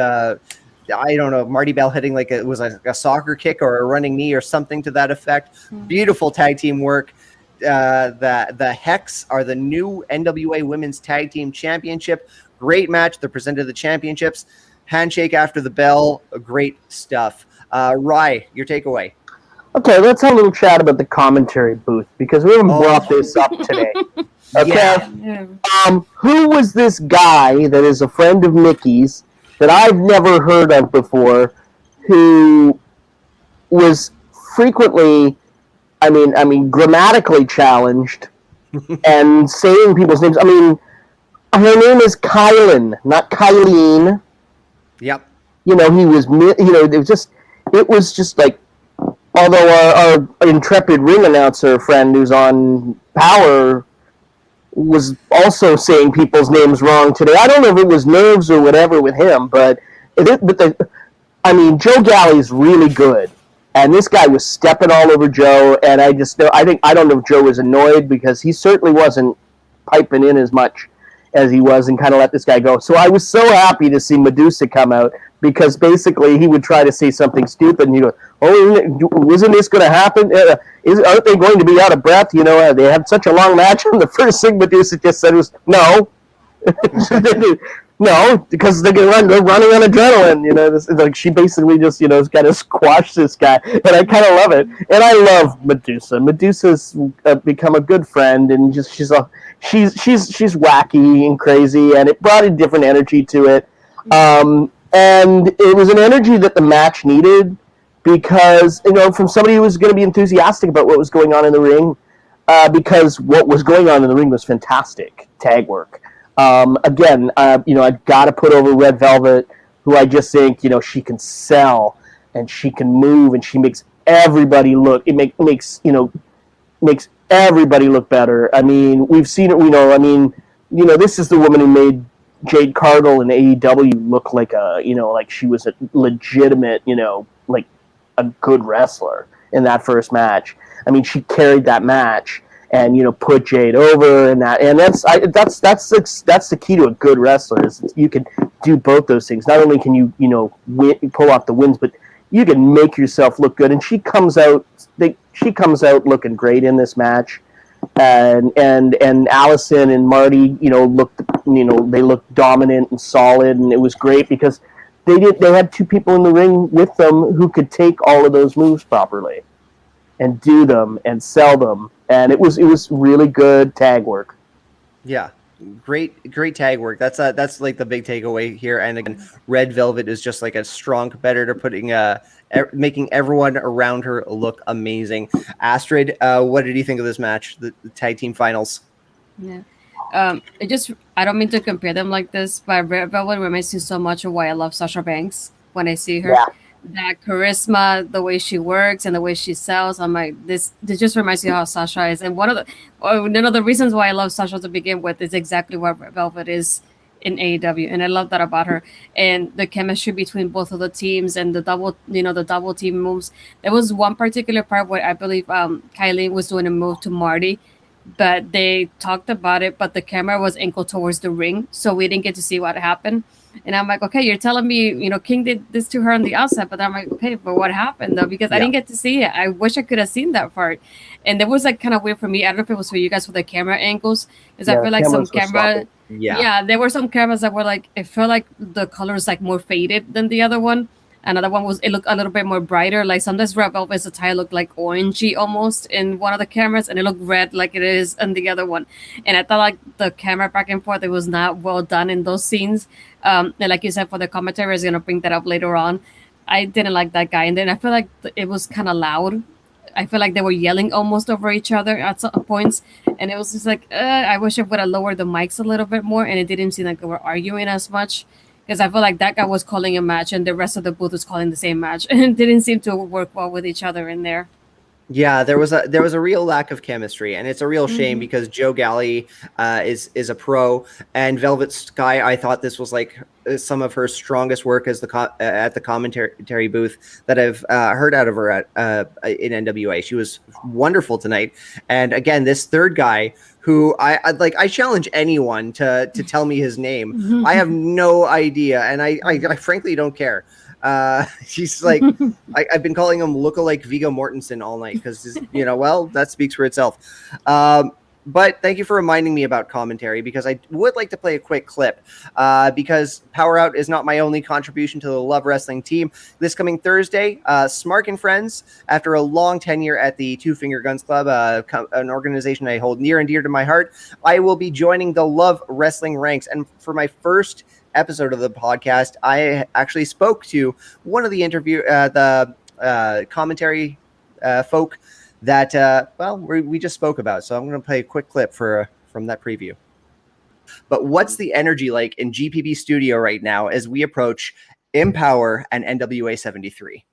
I don't know, Marty Bell hitting it was a soccer kick or a running knee or something to that effect. Beautiful tag team work. The Hex are the new NWA Women's Tag Team Championship. Great match. They're presented the championships. Handshake after the bell. Great stuff. Rye, your takeaway. Okay, let's have a little chat about the commentary booth, because we haven't brought this up today. Okay? Yeah. Who was this guy that is a friend of Nikki's that I've never heard of before, who was frequently, grammatically challenged and saying people's names? Her name is Kylie, not Kylene. Yep. He was, it was just although our intrepid ring announcer friend who's on Power was also saying people's names wrong today. I don't know if it was nerves or whatever with him, but Joe Galli's really good, and this guy was stepping all over Joe, and I don't know if Joe was annoyed, because he certainly wasn't piping in as much as he was, and kind of let this guy go. So I was so happy to see Medusa come out, because basically he would try to say something stupid, and you go, "Oh, isn't this going to happen? Aren't they going to be out of breath? They had such a long match." And the first thing Medusa just said was, "No." No, because they're running on adrenaline. This is like she basically just kind of squashed this guy, and I kind of love it. And I love Medusa. Medusa's become a good friend, and just she's wacky and crazy, and it brought a different energy to it. And it was an energy that the match needed because from somebody who was going to be enthusiastic about what was going on in the ring, because what was going on in the ring was fantastic tag work. Again, I've got to put over Red Velvet, who I just think, she can sell and she can move and she makes everybody look. It makes everybody look better. I mean, we've seen it. This is the woman who made Jade Cargill in AEW look like like she was a legitimate, like a good wrestler in that first match. I mean, she carried that match. And put Jade over, and that's the key to a good wrestler is you can do both those things. Not only can you pull off the wins, but you can make yourself look good. And she comes out looking great in this match. And Allison and Marty they looked dominant and solid, and it was great because they had two people in the ring with them who could take all of those moves properly and do them and sell them. And it was really good tag work. Yeah, great tag work. That's like the big takeaway here. And again, Red Velvet is just like a strong competitor, making everyone around her look amazing. Astrid, what did you think of this match, the tag team finals? Yeah. I don't mean to compare them like this, but Red Velvet reminds me so much of why I love Sasha Banks when I see her. Yeah. That charisma, the way she works and the way she sells, I'm like, this just reminds me of how Sasha is. And one of the reasons why I love Sasha to begin with is exactly what Velvet is in AEW, and I love that about her. And the chemistry between both of the teams and the double team moves. There was one particular part where I believe Kylie was doing a move to Marty, but they talked about it, but the camera was angled towards the ring, so we didn't get to see what happened. And I'm like, okay, you're telling me, King did this to her on the outside, but I'm like, okay, but what happened though? Because I didn't get to see it. I wish I could have seen that part. And it was like kind of weird for me. I don't know if it was for you guys with the camera angles, because I feel like some camera, there were some cameras that were like, it felt like the color is like more faded than the other one. Another one it looked a little bit more brighter. Like sometimes Red Velvet's attire looked like orangey almost in one of the cameras, and it looked red like it is in the other one. And I thought like the camera back and forth, it was not well done in those scenes. And like you said, for the commentary, I was gonna bring that up later on. I didn't like that guy, and then I feel like it was kind of loud. I feel like they were yelling almost over each other at some points, and it was just like I wish I would have lowered the mics a little bit more, and it didn't seem like they were arguing as much. Because I feel like that guy was calling a match and the rest of the booth was calling the same match, and it didn't seem to work well with each other in there. Yeah, there was a real lack of chemistry, and it's a real shame because Joe Galli is a pro, and Velvet Sky. I thought this was like some of her strongest work as at the commentary booth that I've heard out of her in NWA. She was wonderful tonight, and again, this third guy who I challenge anyone to tell me his name. I have no idea, and I frankly don't care. She's like, I've been calling him lookalike Viggo Mortensen all night because, well, that speaks for itself. But thank you for reminding me about commentary, because I would like to play a quick clip because Power Out is not my only contribution to the Love Wrestling team. This coming Thursday, Smark and Friends, after a long tenure at the Two Finger Guns Club, an organization I hold near and dear to my heart, I will be joining the Love Wrestling ranks. And for my first episode of the podcast, I actually spoke to one of the commentary folk that we just spoke about. So I'm going to play a quick clip from that preview. But what's the energy like in GPB studio right now as we approach Empower and NWA 73?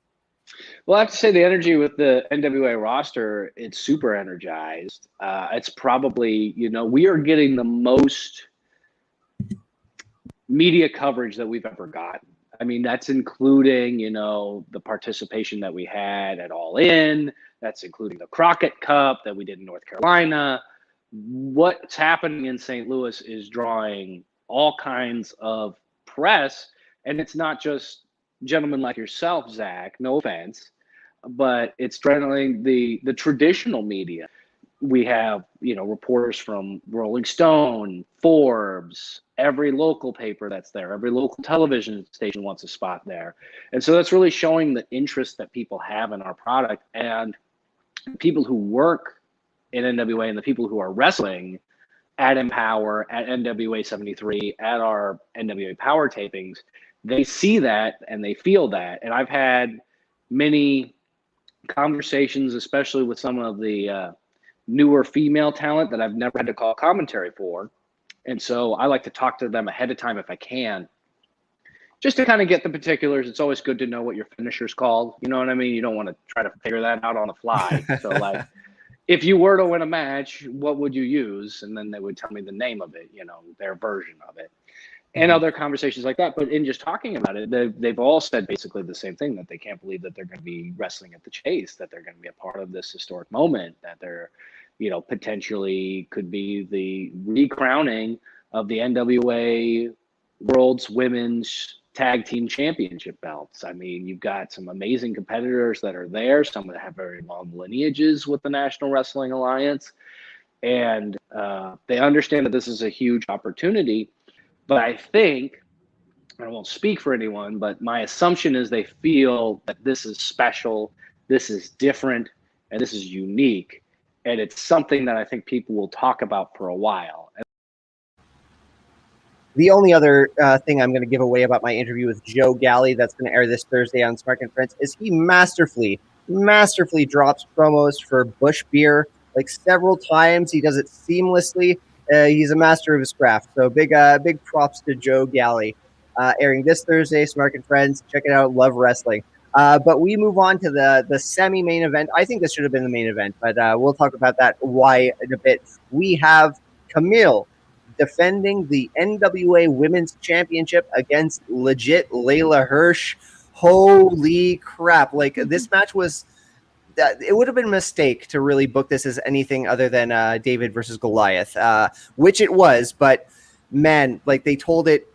Well, I have to say the energy with the NWA roster, it's super energized. It's probably, we are getting the most media coverage that we've ever gotten. I mean, that's including, the participation that we had at All In. That's including the Crockett Cup that we did in North Carolina. What's happening in St. Louis is drawing all kinds of press, and it's not just gentlemen like yourself, Zach, no offense, but it's straddling the traditional media. We have, reporters from Rolling Stone, Forbes, every local paper that's there, every local television station wants a spot there. And so that's really showing the interest that people have in our product. And people who work in NWA and the people who are wrestling at Empower, at NWA 73, at our NWA Power tapings, they see that and they feel that. And I've had many conversations, especially with some of the newer female talent that I've never had to call commentary for. And so I like to talk to them ahead of time if I can, just to kind of get the particulars. It's always good to know what your finisher's called. You know what I mean? You don't want to try to figure that out on the fly. So like, if you were to win a match, what would you use? And then they would tell me the name of it, their version of it. And other conversations like that. But in just talking about it, they've all said basically the same thing, that they can't believe that they're going to be wrestling at the Chase, that they're going to be a part of this historic moment, that they're, potentially could be the recrowning of the NWA World's Women's Tag Team Championship belts. I mean, you've got some amazing competitors that are there, some that have very long lineages with the National Wrestling Alliance. And they understand that this is a huge opportunity. But I think, I won't speak for anyone, but my assumption is they feel that this is special, this is different, and this is unique. And it's something that I think people will talk about for a while. The only other thing I'm going to give away about my interview with Joe Galley that's going to air this Thursday on Smart and Friends is he masterfully drops promos for Bush Beer like several times. He does it seamlessly. He's a master of his craft. So big props to Joe Galley. Airing this Thursday, Smart and Friends. Check it out. Love wrestling. But we move on to the semi-main event. I think this should have been the main event, but we'll talk about that why in a bit. We have Kamille defending the NWA Women's Championship against legit Layla Hirsch. Holy crap. Like, this match was... it would have been a mistake to really book this as anything other than David versus Goliath, which it was. But, man, like, they told it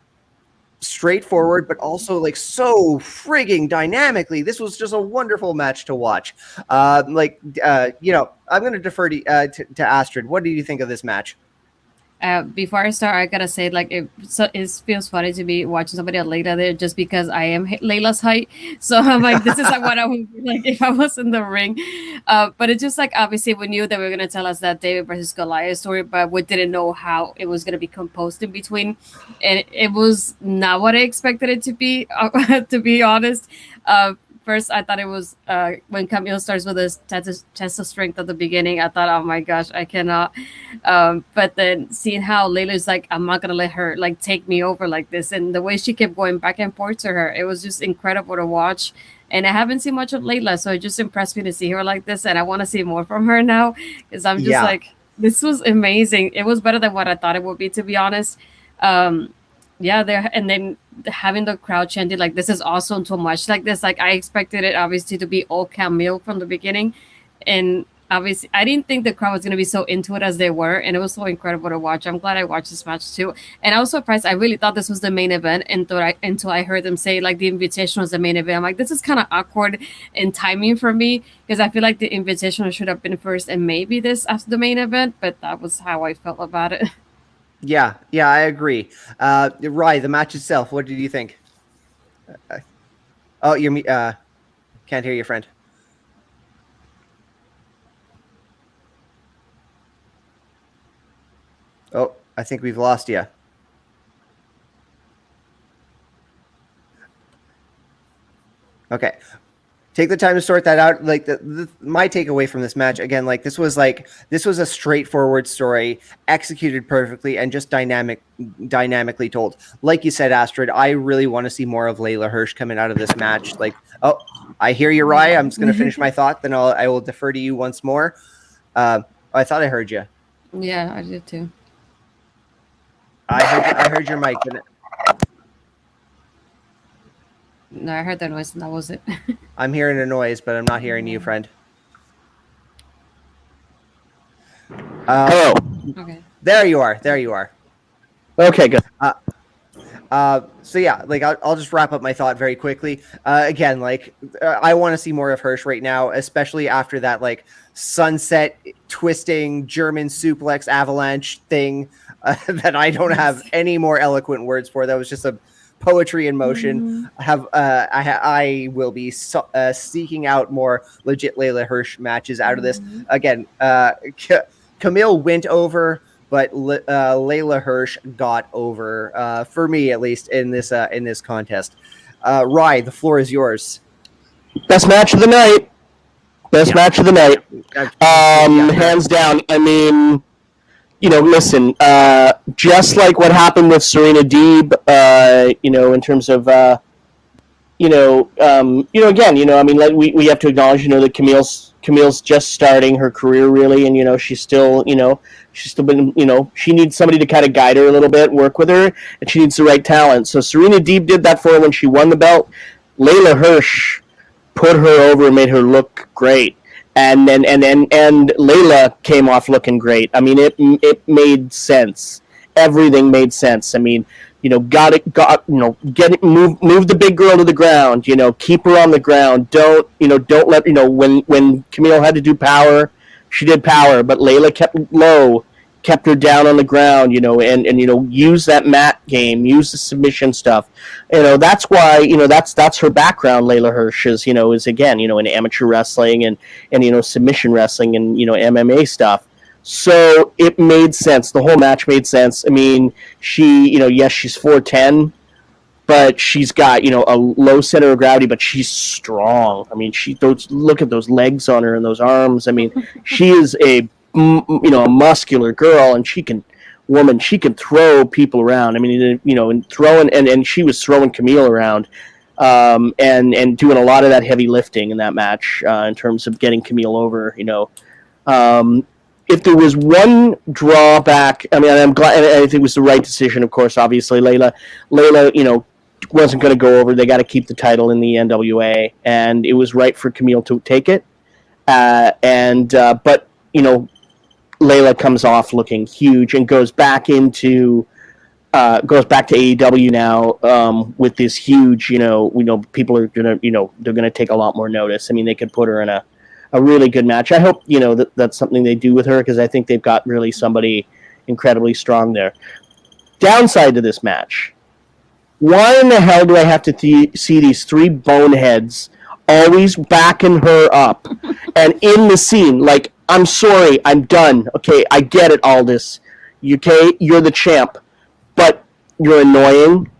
straightforward, but also like so frigging dynamically. This was just a wonderful match to watch. I'm going to defer to Astrid. What do you think of this match? Before I start, I gotta say, like, it feels funny to be watching somebody at Layla there, just because I am Layla's height. So I'm like, this is like what I would be like if I was in the ring. But it's just like, obviously we knew that we were gonna tell us that David versus Goliath story, but we didn't know how it was gonna be composed in between, and it was not what I expected it to be. To be honest. First, I thought it was when Kamille starts with his test of strength at the beginning. I thought, oh my gosh, I cannot. But then seeing how Layla's like, I'm not gonna let her like take me over like this, and the way she kept going back and forth to her, it was just incredible to watch. And I haven't seen much of Layla, so it just impressed me to see her like this, and I want to see more from her now, because I'm just like, this was amazing. It was better than what I thought it would be, to be honest. There, and then having the crowd chanting like, this is awesome, so much like this. Like, I expected it obviously to be all Kamille from the beginning, and obviously I didn't think the crowd was going to be so into it as they were, and it was so incredible to watch. I'm glad I watched this match too, and I was surprised. I really thought this was the main event until I heard them say like the Invitational is the main event. I'm like, this is kind of awkward in timing for me, because I feel like the Invitational should have been first and maybe this after the main event, but that was how I felt about it. Yeah, I agree. Rye, the match itself, what did you think? You're can't hear your friend. Oh, I think we've lost you. Okay. Take the time to sort that out. Like, my takeaway from this match, again, like, this was a straightforward story, executed perfectly, and just dynamically told. Like you said, Astrid, I really want to see more of Layla Hirsch coming out of this match. Like, oh, I hear you, Rye. I'm just going to finish my thought, then I will defer to you once more. I thought I heard you. Yeah, I did too. I heard your mic. No, I heard that noise, and that was it. I'm hearing a noise, but I'm not hearing you, friend. Hello. Okay. There you are. Okay, good. So yeah, like I'll just wrap up my thought very quickly. Again, like I want to see more of Hirsch right now, especially after that like sunset twisting German suplex avalanche thing that I don't have any more eloquent words for. That was just a poetry in motion. I will be seeking out more legit Layla Hirsch matches out of this. Again, Kamille went over, but Layla Hirsch got over for me, at least in this contest. Rye, the floor is yours. Best match of the night. Best match of the night. Hands down. I mean, listen, just like what happened with Serena Deeb, in terms of, again, I mean, like we have to acknowledge, that Camille's just starting her career really, and she's still been, she needs somebody to kind of guide her a little bit, work with her, and she needs the right talent. So Serena Deeb did that for her when she won the belt. Layla Hirsch put her over and made her look great. And Layla came off looking great. I mean, it made sense. Everything made sense. I mean, get it, move the big girl to the ground. Keep her on the ground. Don't let when Kamille had to do power, she did power, but Layla kept low, kept her down on the ground. And use that mat game, use the submission stuff. That's why that's her background. Layla Hirsch is again in amateur wrestling and submission wrestling and MMA stuff. So it made sense. The whole match made sense. I mean, she, yes, she's 4'10", but she's got, a low center of gravity, but she's strong. I mean, look at those legs on her and those arms. I mean, she is a muscular girl, and she can throw people around. I mean, and throwing, and she was throwing Kamille around, and doing a lot of that heavy lifting in that match, in terms of getting Kamille over, if there was one drawback, I mean, I'm glad, and I think it was the right decision, of course, obviously. Layla, wasn't going to go over. They got to keep the title in the NWA, and it was right for Kamille to take it. But, Layla comes off looking huge and goes back to AEW now, with this huge, people are going to, they're going to take a lot more notice. I mean, they could put her in a really good match. I hope, that's something they do with her, because I think they've got really somebody incredibly strong there. Downside to this match, why in the hell do I have to see these three boneheads always backing her up and in the scene? Like, I'm sorry, I'm done. Okay, I get it, Aldis. Okay, you're the champ, but you're annoying.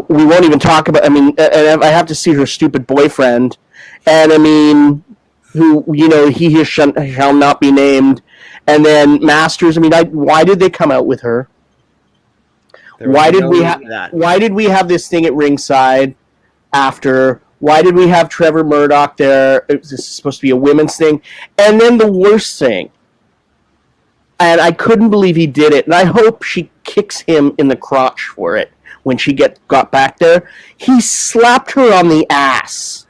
We won't even talk about, I mean, and I have to see her stupid boyfriend, and I mean, who, he shall not be named. And then Masters, I mean, why did they come out with her? Why did we have this thing at ringside after? Why did we have Trevor Murdoch there? It was supposed to be a women's thing. And then the worst thing, and I couldn't believe he did it, and I hope she kicks him in the crotch for it when she got back there. He slapped her on the ass.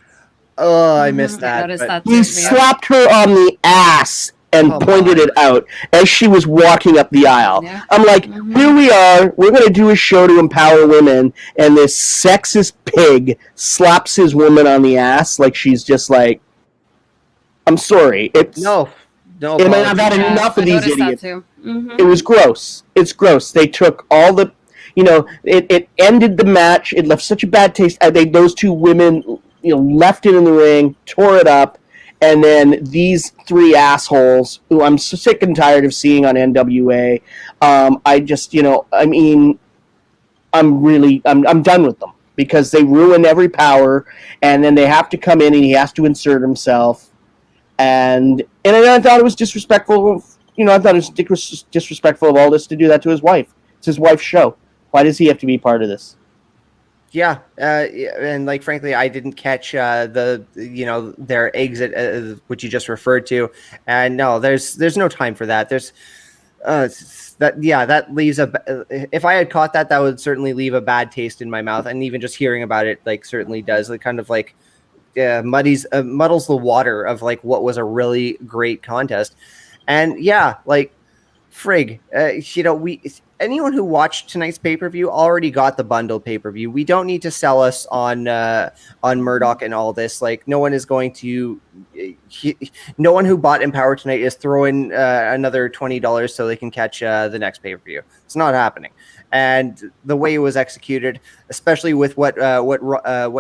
Oh, I missed that. He slapped her on the ass and pointed it out as she was walking up the aisle. Yeah. I'm like, here we are. We're going to do a show to empower women, and this sexist pig slaps his woman on the ass like she's just like, I'm sorry. No. I've had enough of these idiots. It was gross. It's gross. They took all the, it ended the match. It left such a bad taste. Those two women, left it in the ring, tore it up, and then these three assholes, who I'm so sick and tired of seeing on NWA, I just, I mean, I'm done with them, because they ruin every power, and then they have to come in and he has to insert himself, and I thought it was disrespectful. I thought it was disrespectful of Aldis to do that to his wife. It's his wife's show. Why does he have to be part of this? Yeah, and like frankly, I didn't catch their exit, which you just referred to, and no, there's no time for that. There's that leaves if I had caught that would certainly leave a bad taste in my mouth, and even just hearing about it certainly does. It kind of muddles the water of what was a really great contest, and frig, anyone who watched tonight's pay-per-view already got the bundle pay-per-view. We don't need to sell us on Murdoch and all this. Like, no one is going to. No one who bought Empower tonight is throwing another $20 so they can catch the next pay-per-view. It's not happening. And the way it was executed, especially with what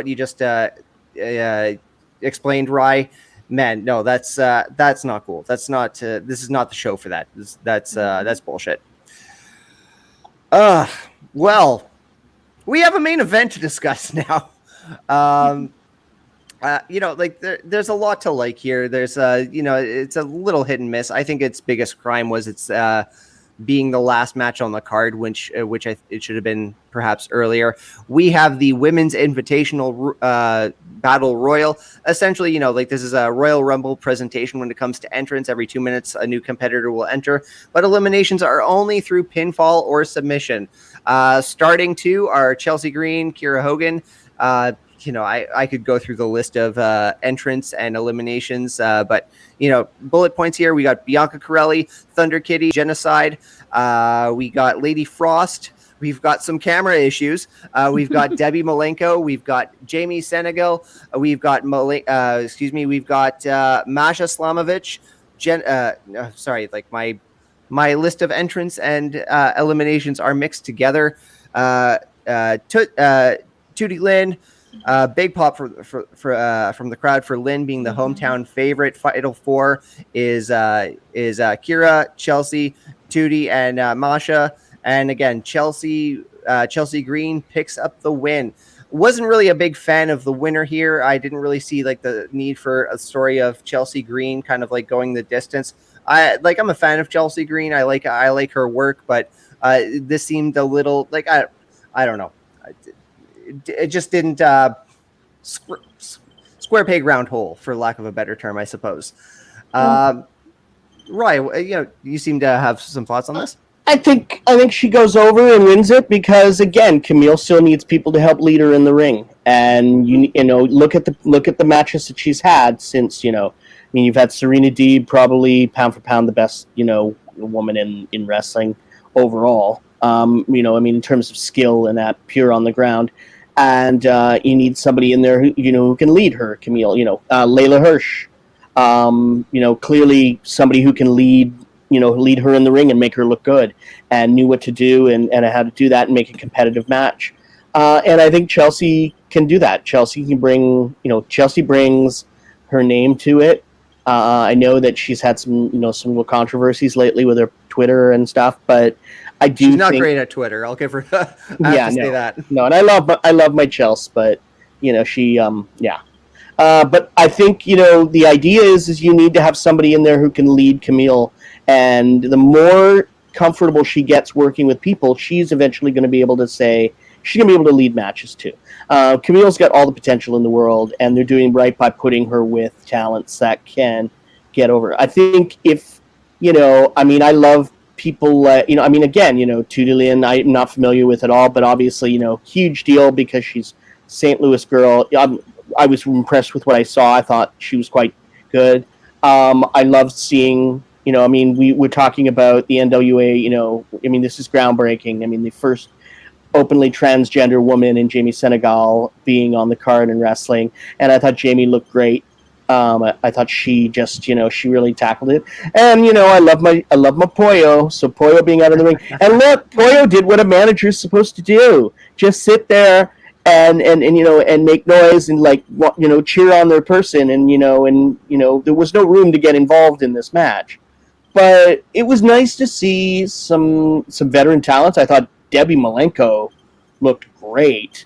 you just explained, Rye. Man, no, that's not cool. That's not. This is not the show for that. That's bullshit. Well, we have a main event to discuss now. There's a lot to like here. There's it's a little hit and miss. I think its biggest crime was its being the last match on the card, which it should have been perhaps earlier. We have the Women's Invitational Battle Royal. Essentially, this is a Royal Rumble presentation. When it comes to entrance, every 2 minutes, a new competitor will enter, but eliminations are only through pinfall or submission. Starting two are Chelsea Green, Kiera Hogan. I could go through the list of entrants and eliminations, but bullet points here. We got Bianca Corelli, Thunder Kitty, Genocide. We got Lady Frost. We've got some camera issues. We've got Debbie Malenko. We've got Jamie Senegal. We've got Masha Slamovich. My list of entrants and eliminations are mixed together. Tootie Lynn. Big pop from the crowd for Lynn being the hometown favorite. Final four is Kira, Chelsea, Tootie, and Masha. And again, Chelsea Green picks up the win. Wasn't really a big fan of the winner here. I didn't really see like the need for a story of Chelsea Green kind of like going the distance. I'm a fan of Chelsea Green. I like her work, but this seemed a little like I don't know. It just didn't square peg round hole, for lack of a better term, I suppose. Ryan, you seem to have some thoughts on this. I think she goes over and wins it because, again, Kamille still needs people to help lead her in the ring, and look at the matches that she's had since you've had Serena Deeb, probably pound for pound the best woman in wrestling overall. In terms of skill and that pure on the ground. And you need somebody in there who can lead her, Kamille. Layla Hirsch. Clearly somebody who can lead her in the ring and make her look good, and knew what to do and how to do that and make a competitive match. And I think Chelsea can do that. Chelsea brings her name to it. I know that she's had some little controversies lately with her Twitter and stuff, but I do. She's not great at Twitter. I'll give her. Say that. No, and I love my Chelsea, but she but I think the idea is you need to have somebody in there who can lead Kamille, and the more comfortable she gets working with people, she's eventually going to be able to lead matches too. Camille's got all the potential in the world, and they're doing right by putting her with talents that can get over. I think if I love people, Tootie Lynn, I'm not familiar with at all, but obviously, huge deal because she's St. Louis girl. I was impressed with what I saw. I thought she was quite good. I loved seeing, we're talking about the NWA, this is groundbreaking. The first openly transgender woman in Jamie Senegal being on the card in wrestling, and I thought Jamie looked great. I thought she just, she really tackled it. And, I love my Pollo. So Pollo being out of the ring. And look, Pollo did what a manager's supposed to do. Just sit there and make noise and cheer on their person. And, there was no room to get involved in this match. But it was nice to see some veteran talents. I thought Debbie Malenko looked great.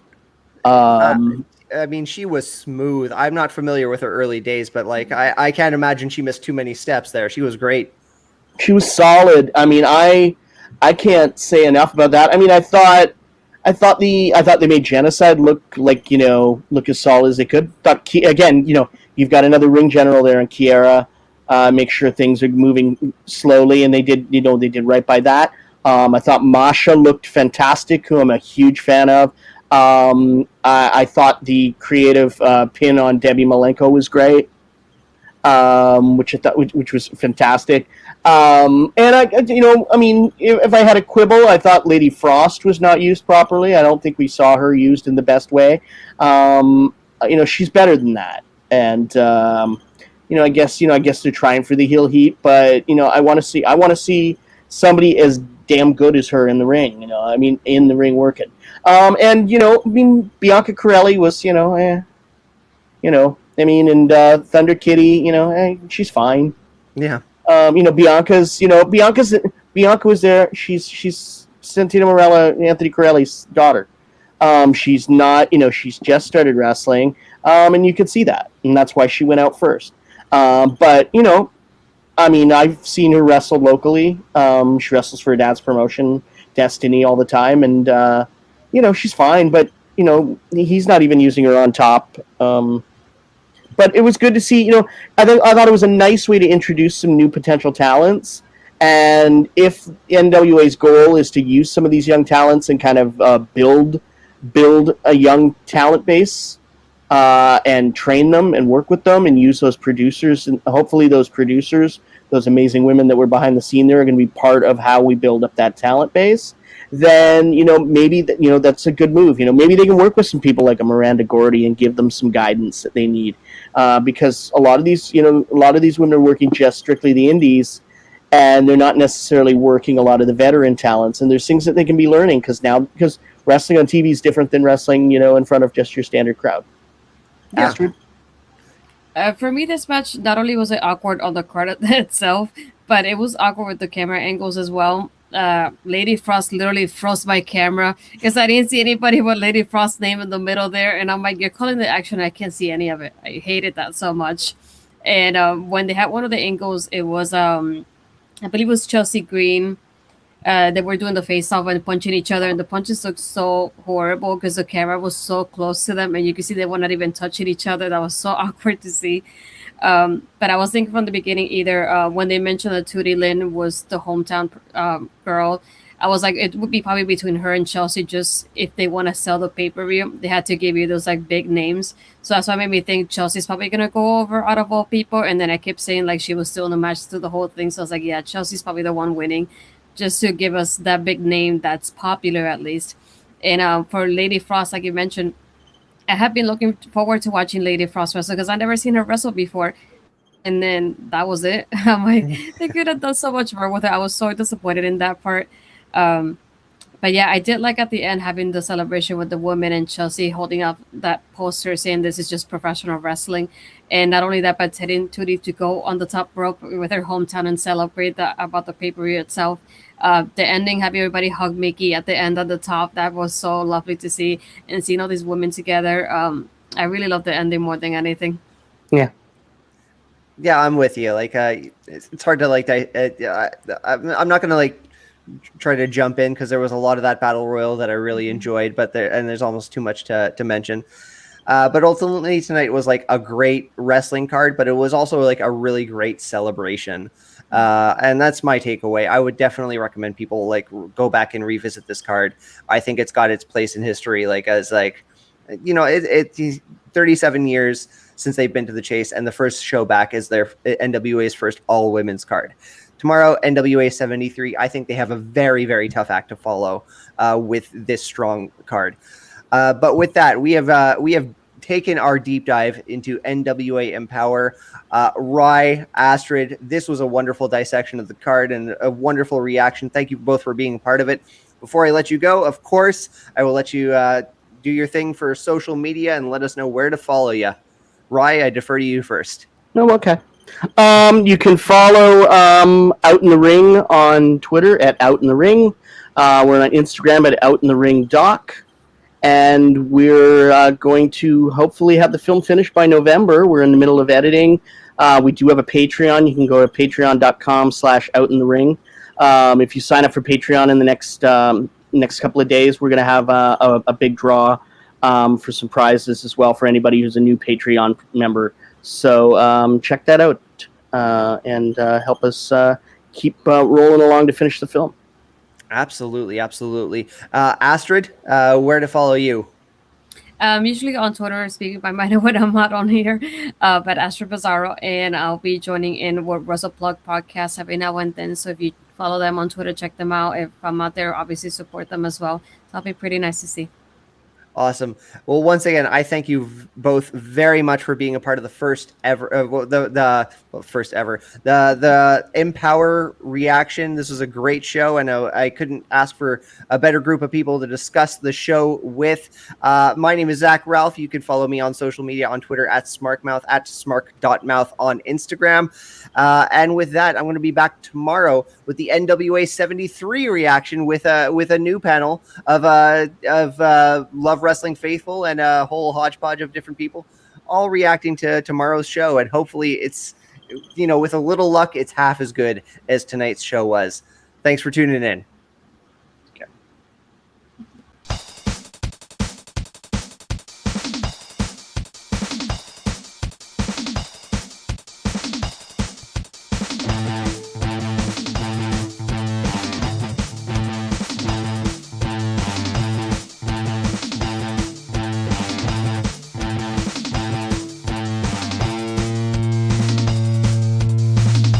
She was smooth. I'm not familiar with her early days, but I can't imagine she missed too many steps there. She was great. She was solid. I can't say enough about that. I thought they made Genocide look as solid as they could. You've got another ring general there in Kiera. Make sure things are moving slowly, and they did right by that. I thought Masha looked fantastic, who I'm a huge fan of. I thought the creative pin on Debbie Malenko was great, which was fantastic. And I mean, if I had a quibble, I thought Lady Frost was not used properly. I don't think we saw her used in the best way. She's better than that. And I guess they're trying for the heel heat, but I want to see somebody as damn good as her in the ring. In the ring working. Bianca Corelli was, and Thunder Kitty, she's fine. Yeah. Bianca was there. She's Santina Morella, Anthony Corelli's daughter. She's not, she's just started wrestling, and you can see that, and that's why she went out first. But I've seen her wrestle locally. She wrestles for her dad's promotion, Destiny, all the time, and she's fine. But he's not even using her on top. But it was good to see. I thought it was a nice way to introduce some new potential talents. And if NWA's goal is to use some of these young talents and kind of build a young talent base and train them and work with them and use those producers, and hopefully those producers, those amazing women that were behind the scene there, are going to be part of how we build up that talent base, then maybe that's a good move. Maybe they can work with some people like a Miranda Gordy and give them some guidance that they need, because a lot of these women are working just strictly the indies, and they're not necessarily working a lot of the veteran talents. And there's things that they can be learning because wrestling on TV is different than wrestling in front of just your standard crowd. Yeah. Astrid? For me, this match not only was it awkward on the card itself, but it was awkward with the camera angles as well. Lady Frost literally froze my camera because I didn't see anybody with Lady Frost's name in the middle there, and I'm like, you're calling the action, I can't see any of it. I hated that so much. And when they had one of the angles, it was I believe it was Chelsea Green. They were doing the face-off and punching each other, and the punches looked so horrible because the camera was so close to them, and you could see they were not even touching each other. That was so awkward to see. But I was thinking from the beginning, either when they mentioned that Tootie Lynn was the hometown girl, I was like, it would be probably between her and Chelsea. Just if they want to sell the pay-per-view, they had to give you those like big names. So that's why it made me think Chelsea's probably gonna go over out of all people. And then I kept saying like she was still in the match through the whole thing. So I was like, yeah, Chelsea's probably the one winning, just to give us that big name that's popular at least. And for Lady Frost, like you mentioned, I have been looking forward to watching Lady Frost wrestle because I've never seen her wrestle before. And then that was it. I'm like, they could have done so much more with it. I was so disappointed in that part. But yeah, I did like at the end having the celebration with the women and Chelsea holding up that poster saying this is just professional wrestling. And not only that, but telling Tootie to go on the top rope with her hometown and celebrate about the pay-per-view itself. The ending, having everybody hug Mickey at the end at the top, that was so lovely to see. And seeing all these women together, I really love the ending more than anything. Yeah. Yeah, I'm with you. Like, it's hard to like. I'm not gonna like try to jump in because there was a lot of that battle royal that I really enjoyed, but there's almost too much to mention. But ultimately tonight was like a great wrestling card, but it was also like a really great celebration. And that's my takeaway. I would definitely recommend people like go back and revisit this card. I think it's got its place in history, like as like, it's 37 years since they've been to the Chase, and the first show back is their NWA's first all women's card. Tomorrow, NWA 73. I think they have a very, very tough act to follow with this strong card. But with that, we have taken our deep dive into NWA Empower. Rae, Astrid, this was a wonderful dissection of the card and a wonderful reaction. Thank you both for being a part of it. Before I let you go, of course, I will let you do your thing for social media and let us know where to follow you. Rae, I defer to you first. No, okay. You can follow Out in the Ring on Twitter at Out in the Ring. We're on Instagram at Out in the Ring Doc. And we're going to hopefully have the film finished by November. We're in the middle of editing. We do have a Patreon. You can go to patreon.com/outinthering. If you sign up for Patreon in the next couple of days, we're going to have a big draw for some prizes as well for anybody who's a new Patreon member. So check that out and help us keep rolling along to finish the film. Absolutely. Astrid, where to follow you? Usually on Twitter, speaking my mind when I'm not on here, but Astro Bizarro, and I'll be joining in what Russell Plug podcast every now and then. So if you follow them on Twitter, check them out. If I'm out there, obviously support them as well. So that'll be pretty nice to see. Awesome. Well, once again, I thank you both very much for being a part of the first ever, the Empower reaction. This was a great show, and I couldn't ask for a better group of people to discuss the show with. My name is Zach Ralph. You can follow me on social media on Twitter at smarkmouth, at smark.mouth on Instagram. And with that, I'm going to be back tomorrow with the NWA 73 reaction with a new panel of Love Wrestling faithful and a whole hodgepodge of different people, all reacting to tomorrow's show. And hopefully it's, with a little luck, it's half as good as tonight's show was. Thanks for tuning in.